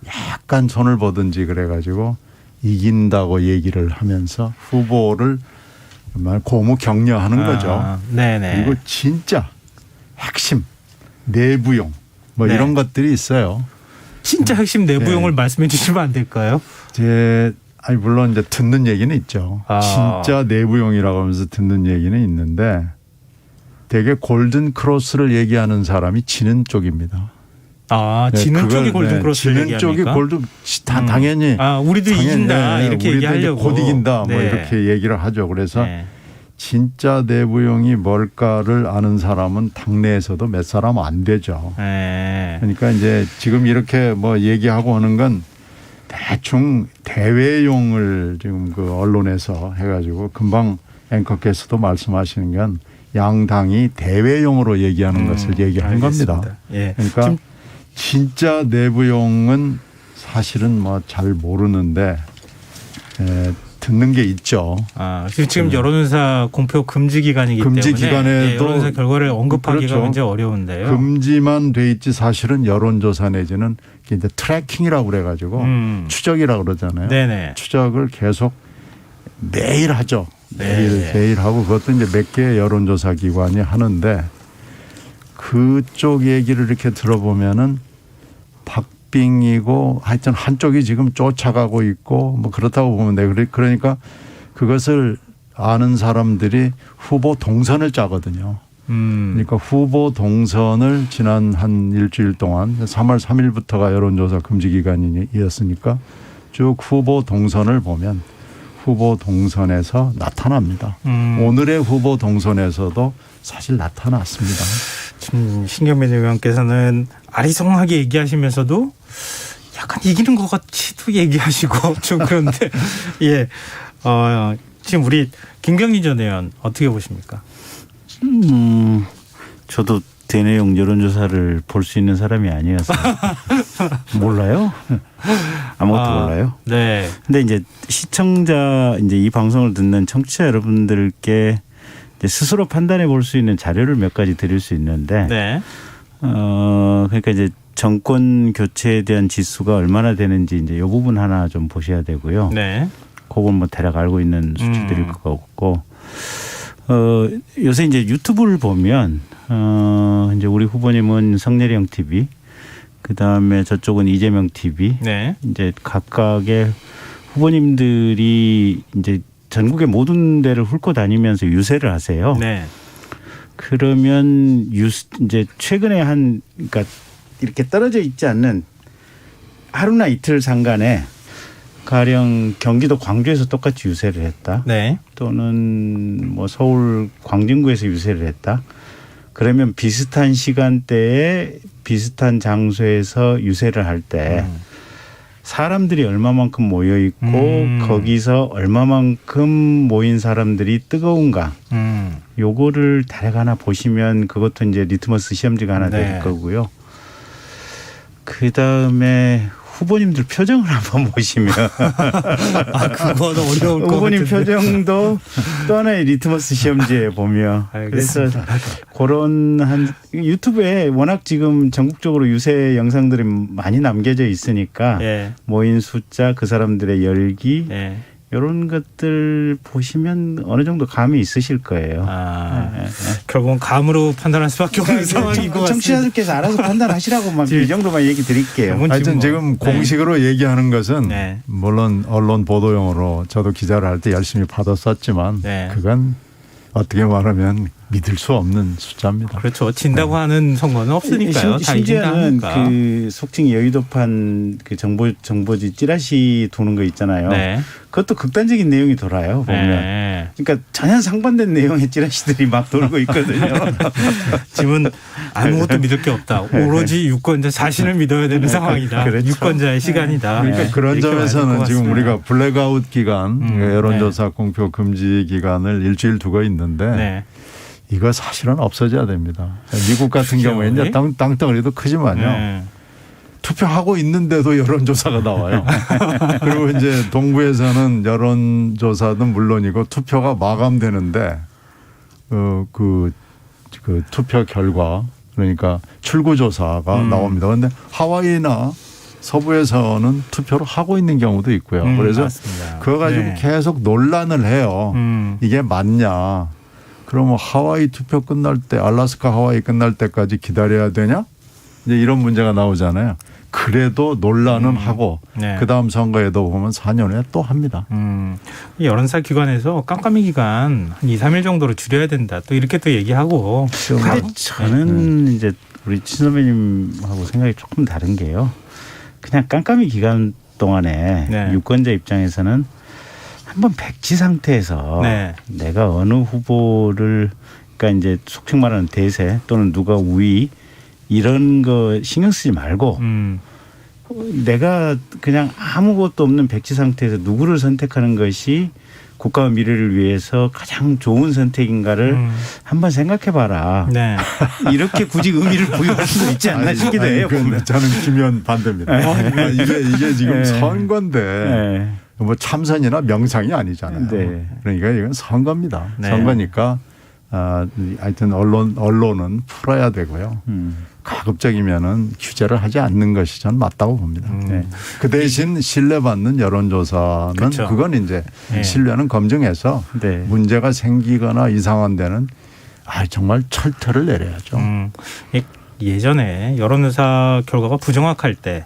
약간 손을 보든지 그래가지고 이긴다고 얘기를 하면서 후보를 정말 고무 격려하는 거죠. 네네. 그리고 진짜 핵심 내부용 네. 이런 것들이 있어요. 진짜 핵심 내부용을 말씀해 주시면 안 될까요? 물론 이제 듣는 얘기는 있죠. 진짜 내부용이라고 하면서 듣는 얘기는 있는데 되게 골든 크로스를 얘기하는 사람이 지는 쪽입니다. 아, 지는 그걸, 쪽이 골든크로스를 지는 얘기합니까? 쪽이 골든 당연히 우리도 당연히, 이긴다 이렇게 우리도 얘기하려고. 곧 이긴다 뭐 네. 이렇게 얘기를 하죠. 그래서 네. 진짜 내부용이 뭘까를 아는 사람은 당내에서도 몇 사람 안 되죠. 네. 그러니까 이제 지금 이렇게 뭐 얘기하고 하는 건 대충 대외용을 지금 그 언론에서 해가지고 금방 앵커께서도 말씀하시는 건 양당이 대외용으로 얘기하는 것을 얘기하는 겁니다. 알겠습니다. 예. 그러니까 지금 진짜 내부용은 사실은 뭐 잘 모르는데 듣는 게 있죠. 지금 여론조사 공표 금지 기간이기 금지 때문에 기간에도 여론조사 결과를 언급하기가 그렇죠. 굉장히 어려운데요. 금지만 돼 있지 사실은 여론조사 내지는 이제 트래킹이라고 그래가지고 추적이라고 그러잖아요. 네네. 추적을 계속 매일 하죠. 네. 매일 하고 그것도 이제 몇 개의 여론조사 기관이 하는데 그쪽 얘기를 이렇게 들어보면은 박빙이고 하여튼 한쪽이 지금 쫓아가고 있고 뭐 그렇다고 보면 돼. 그러니까 그것을 아는 사람들이 후보 동선을 짜거든요. 그러니까 후보 동선을 지난 한 일주일 동안 3월 3일부터가 여론조사 금지 기간이었으니까 쭉 후보 동선을 보면 후보 동선에서 나타납니다. 오늘의 후보 동선에서도 사실 나타났습니다. 지금 신경민 의원께서는 아리송하게 얘기하시면서도 약간 이기는 것 같이도 얘기하시고 좀 그런데 예, 지금 우리 김경진 전 의원 어떻게 보십니까? 저도 대내용 여론조사를 볼 수 있는 사람이 아니어서 몰라요. 아무것도 몰라요. 네. 근데 이제 시청자 이제 이 방송을 듣는 청취자 여러분들께 이제 스스로 판단해 볼 수 있는 자료를 몇 가지 드릴 수 있는데, 네. 그러니까 이제 정권 교체에 대한 지수가 얼마나 되는지 이제 이 부분 하나 좀 보셔야 되고요. 네. 그건 뭐 대략 알고 있는 수치들일 것 같고, 요새 이제 유튜브를 보면 이제 우리 후보님은 성내령 TV, 그 다음에 저쪽은 이재명 TV, 네. 이제 각각의 후보님들이 이제 전국의 모든 데를 훑고 다니면서 유세를 하세요. 네. 그러면 이제 최근에 그러니까 이렇게 떨어져 있지 않는 하루나 이틀 상간에 가령 경기도 광주에서 똑같이 유세를 했다. 네. 또는 뭐 서울 광진구에서 유세를 했다. 그러면 비슷한 시간대에 비슷한 장소에서 유세를 할 때 사람들이 얼마만큼 모여 있고 거기서 얼마만큼 모인 사람들이 뜨거운가. 요거를 대략 하나 보시면 그것도 이제 리트머스 시험지가 하나 될 네. 거고요. 그 다음에 후보님들 표정을 한번 보시면 그거는 어려울 것 후보님 같은데. 표정도 또 하나의 리트머스 시험지에 보면 그래서 그런 유튜브에 워낙 지금 전국적으로 유세 영상들이 많이 남겨져 있으니까 예. 모인 숫자 그 사람들의 열기 예. 이런 것들 보시면 어느 정도 감이 있으실 거예요. 결국은 감으로 판단할 수밖에 없는 상황인 것 같습니다. 청취자들께서 알아서 판단하시라고 이 정도만 얘기 드릴게요. 하여튼 지금 공식으로 얘기하는 것은 네. 물론 언론 보도용으로 저도 기자를 할 때 열심히 파도 썼지만 네. 그건 어떻게 말하면 믿을 수 없는 숫자입니다. 그렇죠. 진다고 하는 선거는 없으니까요. 다 이긴다 심지어는 하니까. 그 속칭 여의도판 그 정보지 찌라시 도는 거 있잖아요. 네. 그것도 극단적인 내용이 돌아요. 보면. 네. 그러니까 전혀 상반된 내용의 찌라시들이 막 돌고 있거든요. 지금은 아무것도 믿을 게 없다. 오로지 유권자 자신을 믿어야 되는 상황이다. 그렇죠. 유권자의 시간이다. 그러니까 그런 이렇게 봐야 점에서는 될것 지금 같습니다. 우리가 블랙아웃 기간, 여론조사 공표 금지 기간을 일주일 두고 있는데 네. 이거 사실은 없어져야 됩니다. 미국 같은 그렇죠. 경우에 이제 땅덩어리도 크지만요. 네. 투표하고 있는데도 여론조사가 나와요. 그리고 이제 동부에서는 여론조사는 물론이고 투표가 마감되는데 그 투표 결과 그러니까 출구조사가 나옵니다. 그런데 하와이나 서부에서는 투표를 하고 있는 경우도 있고요. 그래서 맞습니다. 그거 가지고 네. 계속 논란을 해요. 이게 맞냐. 그러면 하와이 투표 끝날 때 알래스카 하와이 끝날 때까지 기다려야 되냐? 이제 이런 문제가 나오잖아요. 그래도 논란은 하고 네. 그다음 선거에도 보면 4년 후에 또 합니다. 이 여론사 기관에서 깜깜이 기간 한 2, 3일 정도로 줄여야 된다. 또 이렇게 또 얘기하고. 근데 저는 이제 우리 친 선배님하고 생각이 조금 다른 게요. 그냥 깜깜이 기간 동안에 네. 유권자 입장에서는 한번 백지 상태에서 네. 내가 어느 후보를 그러니까 이제 속칭 말하는 대세 또는 누가 우위 이런 거 신경 쓰지 말고 내가 그냥 아무것도 없는 백지 상태에서 누구를 선택하는 것이 국가와 미래를 위해서 가장 좋은 선택인가를 한번 생각해봐라. 네. 이렇게 굳이 의미를 부여할 수도 있지 않나 싶기도 해요. 보면. 저는 기면 반대입니다. 이게 지금 네. 선거인데 네. 뭐 참선이나 명상이 아니잖아요. 네. 그러니까 이건 선거입니다. 네. 선거니까 하여튼 언론은 풀어야 되고요. 가급적이면은 규제를 하지 않는 것이 저는 맞다고 봅니다. 네. 그 대신 신뢰받는 여론조사는 그렇죠. 그건 이제 네. 신뢰는 검증해서 네. 문제가 생기거나 이상한 데는 정말 철퇴를 내려야죠. 예전에 여론조사 결과가 부정확할 때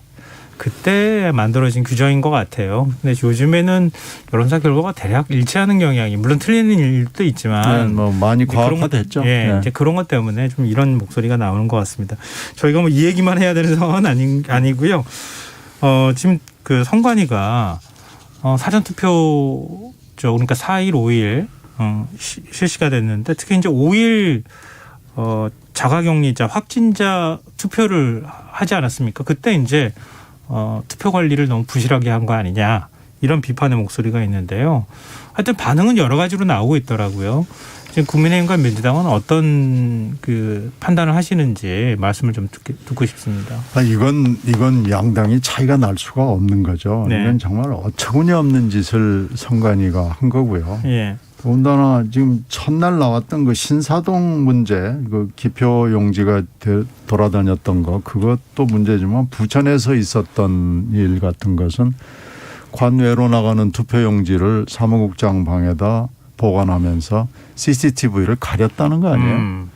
그때 만들어진 규정인 것 같아요. 근데 요즘에는 여론조사 결과가 대략 일치하는 경향이 물론 틀리는 일도 있지만 네, 뭐 많이 과학화됐죠. 예, 네. 이제 그런 것 때문에 좀 이런 목소리가 나오는 것 같습니다. 저희가 뭐 이 얘기만 해야 되는 상황은 아니고요. 지금 그 선관위가 사전 투표죠. 그러니까 4일, 5일 실시가 됐는데 특히 이제 5일 자가격리자 확진자 투표를 하지 않았습니까? 그때 이제 투표 관리를 너무 부실하게 한 거 아니냐 이런 비판의 목소리가 있는데요. 하여튼 반응은 여러 가지로 나오고 있더라고요. 지금 국민의힘과 민주당은 어떤 그 판단을 하시는지 말씀을 좀 듣고 싶습니다. 이건 양당이 차이가 날 수가 없는 거죠. 네. 이건 정말 어처구니 없는 짓을 선관위가 한 거고요. 예. 더군다나 지금 첫날 나왔던 그 신사동 문제, 그 기표 용지가 돌아다녔던 거, 그것도 문제지만 부천에서 있었던 일 같은 것은 관외로 나가는 투표 용지를 사무국장 방에다 보관하면서 CCTV를 가렸다는 거 아니에요?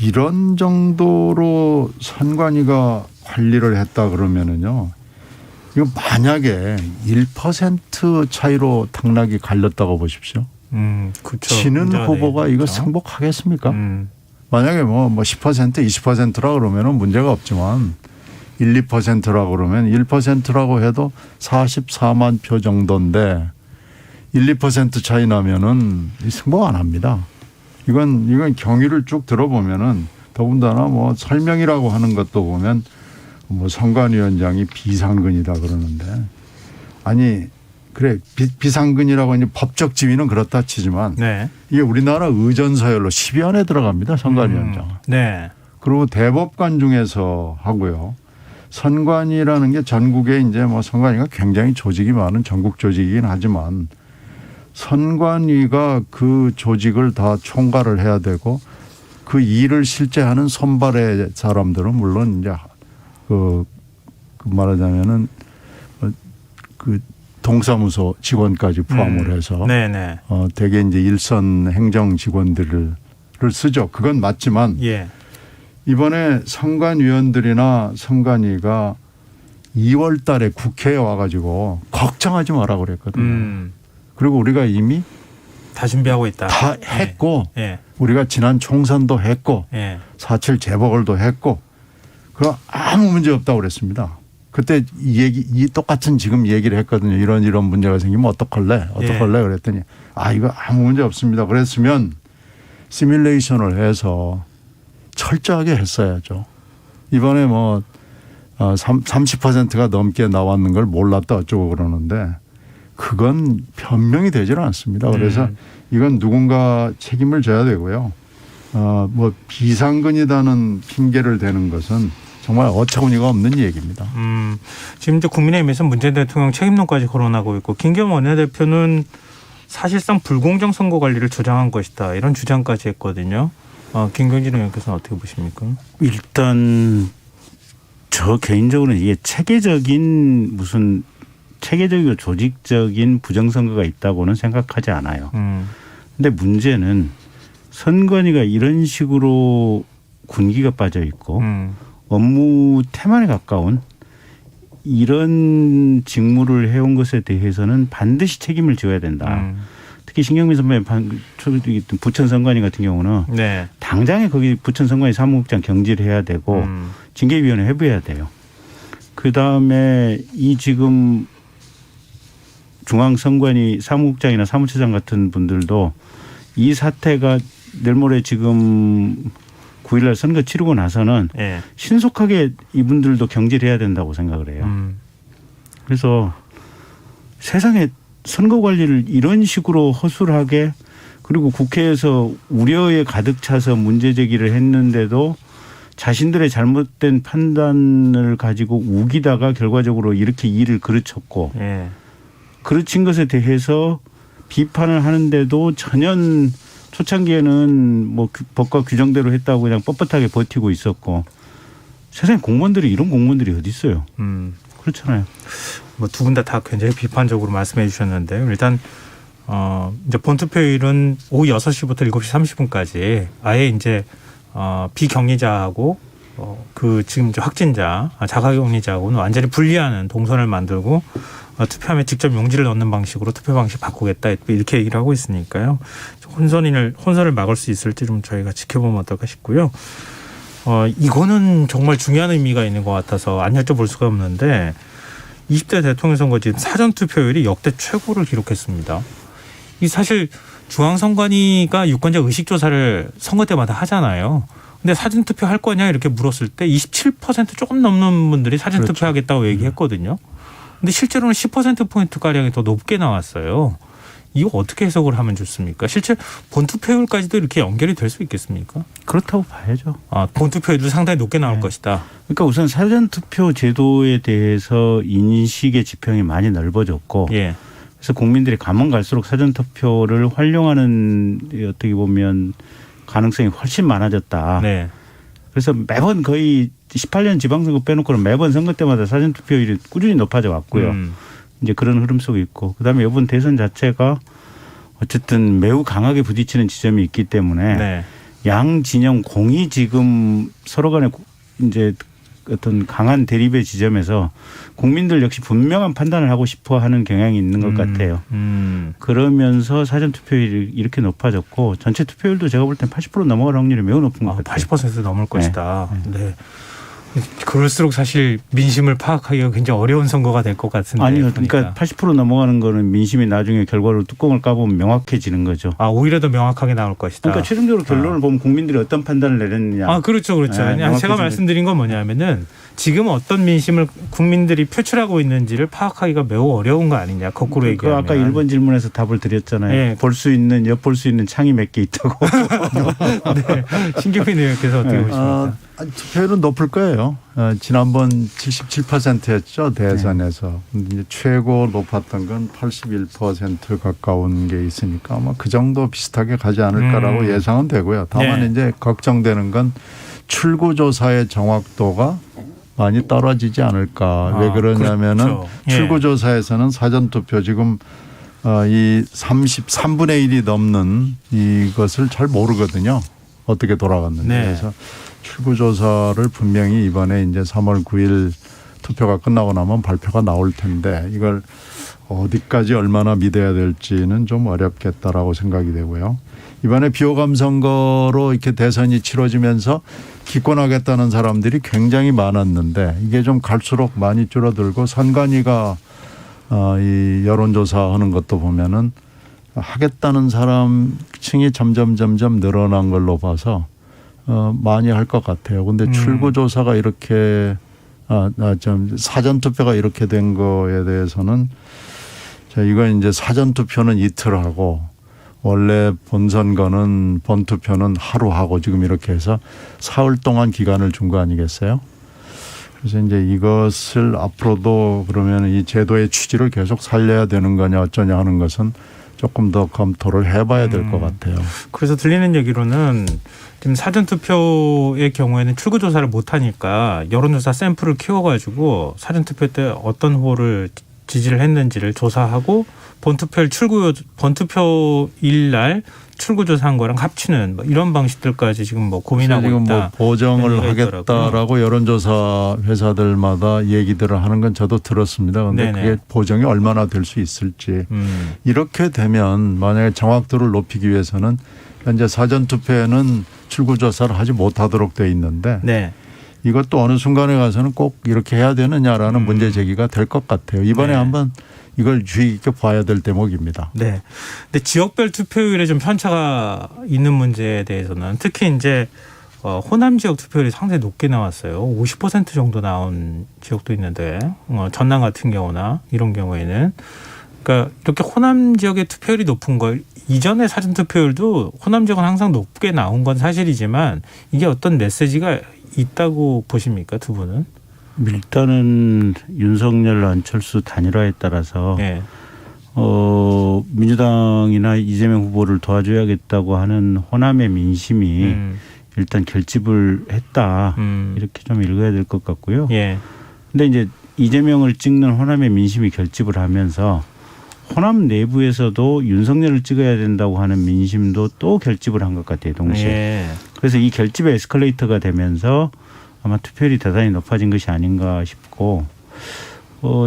이런 정도로 선관위가 관리를 했다 그러면은요. 이거 만약에 1% 차이로 당락이 갈렸다고 보십시오. 그렇죠. 지는 후보가 이거 그렇죠. 승복하겠습니까? 만약에 뭐 10%, 20%라 그러면은 문제가 없지만 1, 2%라 그러면 1%라고 해도 44만 표 정도인데 1, 2% 차이 나면은 승복 안 합니다. 이건 경위를 쭉 들어보면은 더군다나 뭐 설명이라고 하는 것도 보면 뭐 선관위원장이 비상근이다 그러는데 아니 그래 비상근이라고 이제 법적 지위는 그렇다 치지만 네. 이게 우리나라 의전서열로 10위 안에 들어갑니다. 선관위원장. 네. 그리고 대법관 중에서 하고요. 선관위라는 게 전국에 이제 뭐 선관위가 굉장히 조직이 많은 전국 조직이긴 하지만 선관위가 그 조직을 다 총괄을 해야 되고 그 일을 실제 하는 선발의 사람들은 물론 이제 그 말하자면은 그 동사무소 직원까지 포함을 해서 네네. 대개 이제 일선 행정 직원들을 쓰죠. 그건 맞지만 예. 이번에 선관위원들이나 선관위가 2월 달에 국회에 와가지고 걱정하지 마라 그랬거든요. 그리고 우리가 이미 다 준비하고 있다. 다 했고 예. 우리가 지난 총선도 했고 예. 4.7 재보궐도 했고 그 아무 문제 없다고 그랬습니다. 그때 이 똑같은 지금 얘기를 했거든요. 이런 문제가 생기면 어떡할래? 그랬더니 이거 아무 문제 없습니다. 그랬으면 시뮬레이션을 해서 철저하게 했어야죠. 이번에 뭐 30%가 넘게 나왔는 걸 몰랐다 어쩌고 그러는데 그건 변명이 되질 않습니다. 그래서 이건 누군가 책임을 져야 되고요. 뭐 비상근이라는 핑계를 대는 것은 정말 어처구니가 없는 얘기입니다. 지금 이제 국민의힘에서 문재인 대통령 책임론까지 거론하고 있고 김경원 원내대표는 사실상 불공정 선거 관리를 주장한 것이다 이런 주장까지 했거든요. 김경진 의원께서는 어떻게 보십니까? 일단 저 개인적으로는 이게 체계적이고 조직적인 부정선거가 있다고는 생각하지 않아요. 근데 문제는 선관위가 이런 식으로 군기가 빠져 있고 업무 태만에 가까운 이런 직무를 해온 것에 대해서는 반드시 책임을 져야 된다. 특히 신경민 선배님 부천 선관위 같은 경우는 네. 당장에 거기 부천 선관위 사무국장 경질해야 되고 징계위원회 회부해야 돼요. 그다음에 이 지금 중앙선관위 사무국장이나 사무처장 같은 분들도 이 사태가 내일 모레 지금 9일날 선거 치르고 나서는 네. 신속하게 이분들도 경질해야 된다고 생각을 해요. 그래서 세상에 선거 관리를 이런 식으로 허술하게 그리고 국회에서 우려에 가득 차서 문제 제기를 했는데도 자신들의 잘못된 판단을 가지고 우기다가 결과적으로 이렇게 일을 그르쳤고 네. 그르친 것에 대해서 비판을 하는데도 전혀 초창기에는 뭐 법과 규정대로 했다고 그냥 뻣뻣하게 버티고 있었고 세상에 공무원들이 이런 공무원들이 어디 있어요. 그렇잖아요. 뭐 두 분 다 굉장히 비판적으로 말씀해 주셨는데요. 일단 이제 본투표일은 오후 6시부터 7시 30분까지 아예 이제 비격리자하고 그 지금 이제 확진자, 자가격리자하고는 완전히 분리하는 동선을 만들고 투표함에 직접 용지를 넣는 방식으로 투표 방식 바꾸겠다 이렇게 얘기를 하고 있으니까요. 혼선을 막을 수 있을지 좀 저희가 지켜보면 어떨까 싶고요. 이거는 정말 중요한 의미가 있는 것 같아서 안 여쭤볼 수가 없는데 20대 대통령 선거 지금 사전 투표율이 역대 최고를 기록했습니다. 이 사실 중앙선관위가 유권자 의식 조사를 선거 때마다 하잖아요. 근데 사전 투표 할 거냐 이렇게 물었을 때 27% 조금 넘는 분들이 사전 그렇죠. 투표하겠다고 얘기했거든요. 근데 실제로는 10% 가량이 더 높게 나왔어요. 이거 어떻게 해석을 하면 좋습니까? 실제 본투표율까지도 이렇게 연결이 될 수 있겠습니까? 그렇다고 봐야죠. 본투표율도 상당히 높게 나올 네. 것이다. 그러니까 우선 사전투표 제도에 대해서 인식의 지평이 많이 넓어졌고 예. 그래서 국민들이 가면 갈수록 사전투표를 활용하는 어떻게 보면 가능성이 훨씬 많아졌다. 네. 그래서 매번 거의 18년 지방선거 빼놓고는 매번 선거 때마다 사전투표율이 꾸준히 높아져 왔고요. 이제 그런 흐름 속에 있고 그다음에 이번 대선 자체가 어쨌든 매우 강하게 부딪히는 지점이 있기 때문에 네. 양 진영 공이 지금 서로 간에 이제 어떤 강한 대립의 지점에서 국민들 역시 분명한 판단을 하고 싶어 하는 경향이 있는 것 같아요. 그러면서 사전투표율이 이렇게 높아졌고 전체 투표율도 제가 볼 땐 80% 넘어갈 확률이 매우 높은 것 같아요. 80% 넘을 것이다. 네. 그럴수록 사실 민심을 파악하기가 굉장히 어려운 선거가 될 것 같은데. 아니요. 그러니까 80% 넘어가는 거는 민심이 나중에 결과로 뚜껑을 까보면 명확해지는 거죠. 오히려 더 명확하게 나올 것이다. 그러니까 최종적으로 결론을 보면 국민들이 어떤 판단을 내렸느냐. 그렇죠. 네, 그냥 제가 말씀드린 건 뭐냐면은 지금 어떤 민심을 국민들이 표출하고 있는지를 파악하기가 매우 어려운 거 아니냐. 거꾸로 얘기하면. 아까 1번 질문에서 답을 드렸잖아요. 네. 볼 수 있는 엿볼 수 있는 창이 몇 개 있다고. 네. 신규민 의원께서 어떻게 보십니까? 투표율은 높을 거예요. 지난번 77%였죠. 대선에서. 이제 최고 높았던 건 81% 가까운 게 있으니까 아마 그 정도 비슷하게 가지 않을까라고 예상은 되고요. 다만 네. 이제 걱정되는 건 출구조사의 정확도가 많이 떨어지지 않을까. 왜 그러냐면은 그렇죠. 예. 출구조사에서는 사전투표 지금 이 33분의 1이 넘는 이것을 잘 모르거든요. 어떻게 돌아갔는지. 네. 그래서 출구조사를 분명히 이번에 이제 3월 9일 투표가 끝나고 나면 발표가 나올 텐데 이걸 어디까지 얼마나 믿어야 될지는 좀 어렵겠다라고 생각이 되고요. 이번에 비호감 선거로 이렇게 대선이 치러지면서 기권하겠다는 사람들이 굉장히 많았는데 이게 좀 갈수록 많이 줄어들고 선관위가 이 여론조사 하는 것도 보면은 하겠다는 사람 층이 점점 늘어난 걸로 봐서 많이 할 것 같아요. 근데 출구조사가 이렇게 좀 사전투표가 이렇게 된 거에 대해서는 이건 이제 사전투표는 이틀 하고 원래 본선거는 본투표는 하루 하고 지금 이렇게 해서 사흘 동안 기간을 준 거 아니겠어요? 그래서 이제 이것을 앞으로도 그러면 이 제도의 취지를 계속 살려야 되는 거냐 어쩌냐 하는 것은 조금 더 검토를 해봐야 될 것 같아요. 그래서 들리는 얘기로는 지금 사전투표의 경우에는 출구조사를 못하니까 여론조사 샘플을 키워가지고 사전투표 때 어떤 후보를 지지를 했는지를 조사하고 본투표일 날 출구 조사한 거랑 합치는 뭐 이런 방식들까지 지금 뭐 고민하고 지금 있다. 뭐 보정을 이런 얘기가 있더라고요. 하겠다라고 여론조사 회사들마다 얘기들을 하는 건 저도 들었습니다. 그런데 네네. 그게 보정이 얼마나 될 수 있을지. 이렇게 되면 만약에 정확도를 높이기 위해서는 현재 사전투표에는 출구조사를 하지 못하도록 돼 있는데 네. 이것도 어느 순간에 가서는 꼭 이렇게 해야 되느냐라는 문제 제기가 될 것 같아요. 이번에 네. 한번 이걸 주의 깊게 봐야 될 대목입니다. 네. 근데 지역별 투표율에 좀 편차가 있는 문제에 대해서는 특히 이제 호남 지역 투표율이 상당히 높게 나왔어요. 50% 정도 나온 지역도 있는데 전남 같은 경우나 이런 경우에는 그러니까 이렇게 호남 지역의 투표율이 높은 걸 이전의 사전 투표율도 호남 지역은 항상 높게 나온 건 사실이지만 이게 어떤 메시지가 있다고 보십니까, 두 분은? 일단은 윤석열 안철수 단일화에 따라서 네. 민주당이나 이재명 후보를 도와줘야겠다고 하는 호남의 민심이 일단 결집을 했다. 이렇게 좀 읽어야 될 것 같고요. 예. 근데 이제 이재명을 찍는 호남의 민심이 결집을 하면서 호남 내부에서도 윤석열을 찍어야 된다고 하는 민심도 또 결집을 한 것 같아요, 동시에. 예. 그래서 이 결집의 에스컬레이터가 되면서 아마 투표율이 대단히 높아진 것이 아닌가 싶고,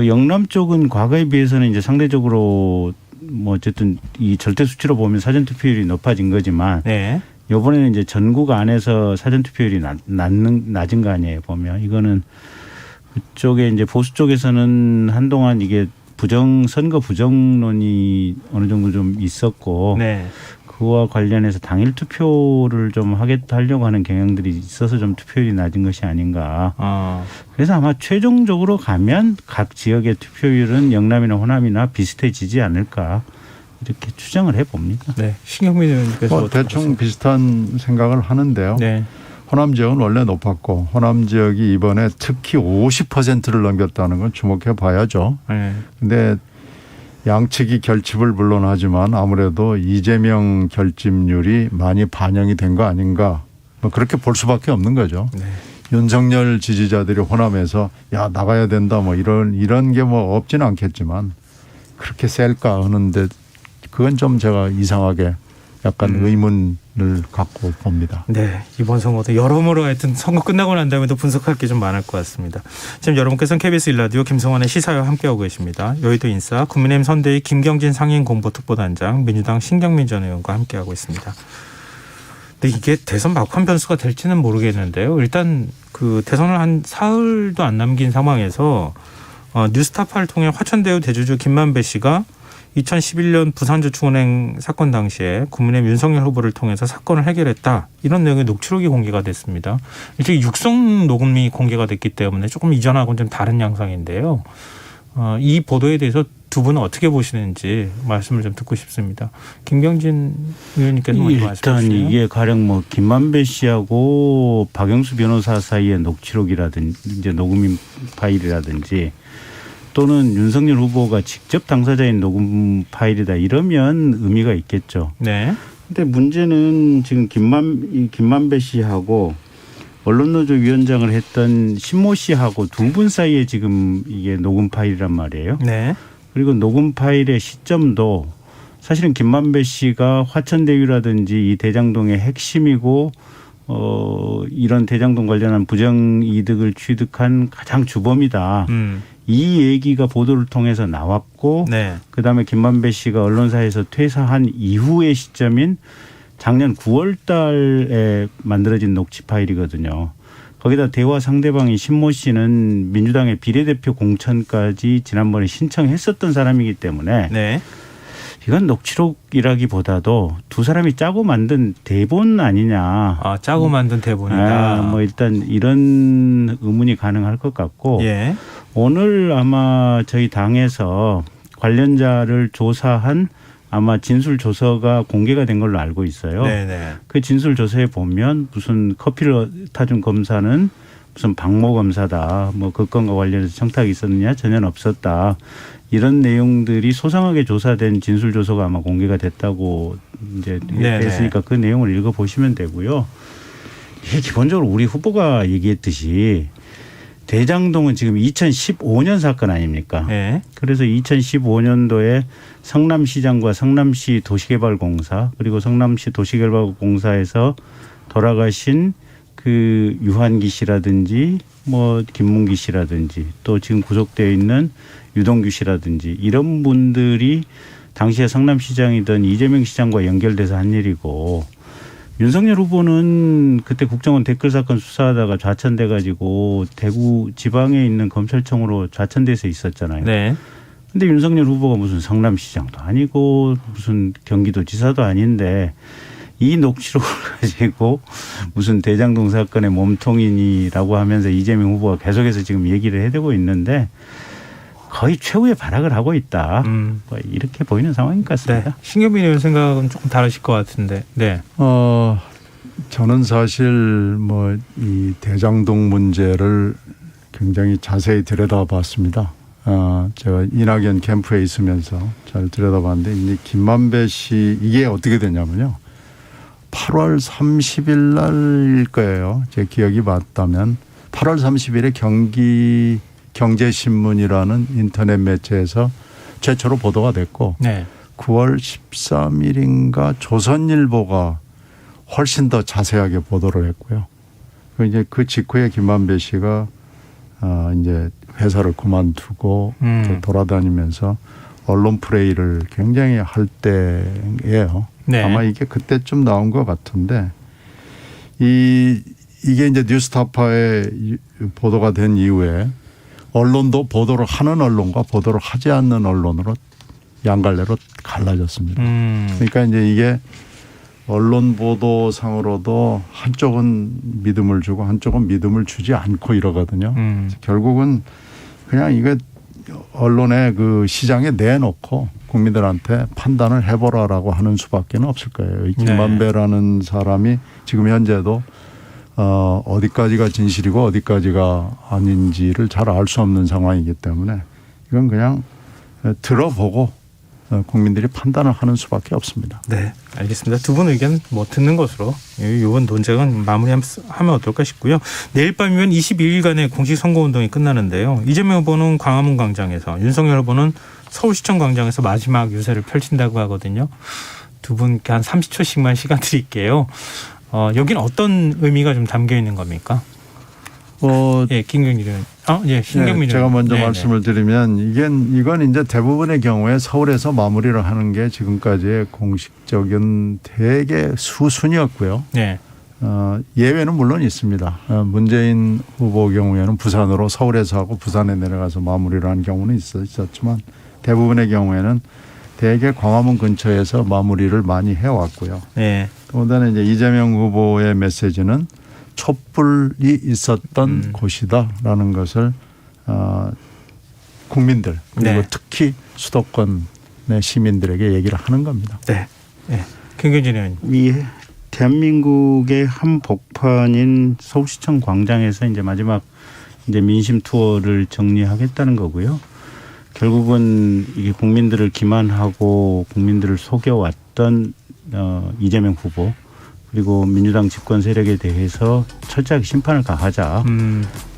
영남 쪽은 과거에 비해서는 이제 상대적으로 뭐 어쨌든 이 절대 수치로 보면 사전 투표율이 높아진 거지만, 네. 이번에는 이제 전국 안에서 사전 투표율이 낮은 거 아니에요, 보면. 이거는 그쪽에 이제 보수 쪽에서는 한동안 이게 선거 부정론이 어느 정도 좀 있었고, 네. 그와 관련해서 당일 투표를 좀 하려고 하는 경향들이 있어서 좀 투표율이 낮은 것이 아닌가. 그래서 아마 최종적으로 가면 각 지역의 투표율은 영남이나 호남이나 비슷해지지 않을까 이렇게 추정을 해봅니다. 네. 신경민 의원님께서 대충 비슷한 생각을 하는데요. 네. 호남 지역은 원래 높았고 호남 지역이 이번에 특히 50%를 넘겼다는 건 주목해 봐야죠. 그런데 양측이 결집을 물론 하지만 아무래도 이재명 결집률이 많이 반영이 된 거 아닌가. 뭐 그렇게 볼 수밖에 없는 거죠. 네. 윤석열 지지자들이 호남에서 야 나가야 된다 뭐 이런 게 뭐 없지는 않겠지만 그렇게 셀까 하는데 그건 좀 제가 이상하게 약간 의문을 갖고 봅니다. 네, 이번 선거도 여러모로 하여튼 선거 끝나고 난 다음에도 분석할 게 좀 많을 것 같습니다. 지금 여러분께서는 KBS 1라디오 김성환의 시사와 함께하고 계십니다. 여의도 인싸 국민의힘 선대위 김경진 상임공보특보단장, 민주당 신경민 전 의원과 함께하고 있습니다. 근데 이게 대선 막판 변수가 될지는 모르겠는데요. 일단 그 대선을 한 사흘도 안 남긴 상황에서 뉴스타파를 통해 화천대유 대주주 김만배 씨가 2011년 부산저축은행 사건 당시에 국민의힘 윤석열 후보를 통해서 사건을 해결했다. 이런 내용의 녹취록이 공개가 됐습니다. 일찍 육성 녹음이 공개가 됐기 때문에 조금 이전하고는 좀 다른 양상인데요. 이 보도에 대해서 두 분은 어떻게 보시는지 말씀을 좀 듣고 싶습니다. 김경진 의원님께서 먼저 말씀해 주시죠. 일단 이게 가령 뭐 김만배 씨하고 박영수 변호사 사이의 녹취록이라든지 이제 녹음 파일이라든지 또는 윤석열 후보가 직접 당사자인 녹음 파일이다 이러면 의미가 있겠죠. 네. 근데 문제는 지금 김만배 씨하고 언론노조 위원장을 했던 신모 씨하고 두 분 사이에 지금 이게 녹음 파일이란 말이에요. 네. 그리고 녹음 파일의 시점도 사실은 김만배 씨가 화천대유라든지 이 대장동의 핵심이고 이런 대장동 관련한 부정이득을 취득한 가장 주범이다. 이 얘기가 보도를 통해서 나왔고 네. 그다음에 김만배 씨가 언론사에서 퇴사한 이후의 시점인 작년 9월 달에 만들어진 녹취 파일이거든요. 거기다 대화 상대방인 신모 씨는 민주당의 비례대표 공천까지 지난번에 신청했었던 사람이기 때문에 네. 이건 녹취록이라기보다도 두 사람이 짜고 만든 대본 아니냐. 짜고 만든 대본이다. 뭐 일단 이런 의문이 가능할 것 같고 예. 오늘 아마 저희 당에서 관련자를 조사한 아마 진술 조서가 공개가 된 걸로 알고 있어요. 네네. 그 진술 조서에 보면 무슨 커피를 타준 검사는 무슨 박모 검사다. 뭐 그 건과 관련해서 청탁이 있었느냐 전혀 없었다. 이런 내용들이 소상하게 조사된 진술 조서가 아마 공개가 됐다고 이제 됐으니까 그 내용을 읽어 보시면 되고요. 이게 기본적으로 우리 후보가 얘기했듯이 대장동은 지금 2015년 사건 아닙니까? 네. 그래서 2015년도에 성남시장과 성남시 도시개발공사 그리고 성남시 도시개발공사에서 돌아가신 그 유한기 씨라든지 뭐 김문기 씨라든지 또 지금 구속되어 있는 유동규 씨라든지 이런 분들이 당시에 성남시장이던 이재명 시장과 연결돼서 한 일이고 윤석열 후보는 그때 국정원 댓글 사건 수사하다가 좌천돼 가지고 대구 지방에 있는 검찰청으로 좌천돼서 있었잖아요. 네. 근데 윤석열 후보가 무슨 성남시장도 아니고 무슨 경기도지사도 아닌데 이 녹취록을 가지고 무슨 대장동 사건의 몸통이니라고 하면서 이재명 후보가 계속해서 지금 얘기를 해대고 있는데 거의 최후의 발악을 하고 있다. 뭐 이렇게 보이는 상황인 것 같습니다. 네. 신경민 의원 생각은 조금 다르실 것 같은데. 네. 저는 사실 뭐 이 대장동 문제를 굉장히 자세히 들여다봤습니다. 제가 이낙연 캠프에 있으면서 잘 들여다봤는데 이제 김만배 씨 이게 어떻게 되냐면요. 8월 30일 날일 거예요. 제 기억이 맞다면 8월 30일에 경제신문이라는 인터넷 매체에서 최초로 보도가 됐고 네. 9월 13일인가 조선일보가 훨씬 더 자세하게 보도를 했고요. 이제 그 직후에 김만배 씨가 이제 회사를 그만두고 또 돌아다니면서 언론 플레이를 굉장히 할 때예요. 네. 아마 이게 그때쯤 나온 것 같은데 이게 이제 뉴스타파에 보도가 된 이후에 언론도 보도를 하는 언론과 보도를 하지 않는 언론으로 양갈래로 갈라졌습니다. 그러니까 이제 이게 언론 보도상으로도 한쪽은 믿음을 주고 한쪽은 믿음을 주지 않고 이러거든요. 결국은 그냥 이게 언론의 그 시장에 내놓고 국민들한테 판단을 해보라라고 하는 수밖에 없을 거예요. 이 김만배라는 사람이 지금 현재도 어디까지가 진실이고 어디까지가 아닌지를 잘 알 수 없는 상황이기 때문에 이건 그냥 들어보고 국민들이 판단을 하는 수밖에 없습니다. 네, 알겠습니다. 두 분 의견 뭐 듣는 것으로 이번 논쟁은 마무리하면 어떨까 싶고요. 내일 밤이면 22일간의 공식 선거운동이 끝나는데요. 이재명 후보는 광화문 광장에서, 윤석열 후보는 서울시청 광장에서 마지막 유세를 펼친다고 하거든요. 두 분께 한 30초씩만 시간 드릴게요. 여기는 어떤 의미가 좀 담겨 있는 겁니까? 김경진 의원. 신경민 의원. 제가 먼저 말씀을 드리면 이건 이제 대부분의 경우에 서울에서 마무리를 하는 게 지금까지의 공식적인 대개 수순이었고요. 네. 예외는 물론 있습니다. 문재인 후보 경우에는 부산으로 서울에서 하고 부산에 내려가서 마무리를 한 경우는 있었지만 대부분의 경우에는 대개 광화문 근처에서 마무리를 많이 해왔고요. 네. 또다는 이제 이재명 후보의 메시지는 촛불이 있었던 곳이다라는 것을 국민들 그리고 특히 수도권의 시민들에게 얘기를 하는 겁니다. 네. 김경진 의원. 이 대한민국의 한 복판인 서울시청 광장에서 이제 마지막 이제 민심 투어를 정리하겠다는 거고요. 결국은 이게 국민들을 기만하고 국민들을 속여왔던 이재명 후보 그리고 민주당 집권 세력에 대해서 철저하게 심판을 가하자.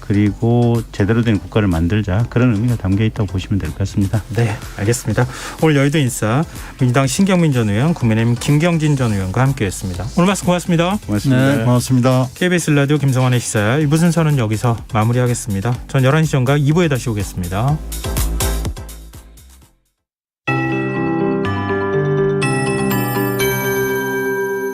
그리고 제대로 된 국가를 만들자. 그런 의미가 담겨 있다고 보시면 될 것 같습니다. 네, 알겠습니다. 오늘 여의도 인싸 민주당 신경민 전 의원, 국민의힘 김경진 전 의원과 함께했습니다. 오늘 말씀 고맙습니다. 고맙습니다. 네, 고맙습니다. KBS 라디오 김성환의 시사야 1부 순서는 여기서 마무리하겠습니다. 전 11시 전과 2부에 다시 오겠습니다.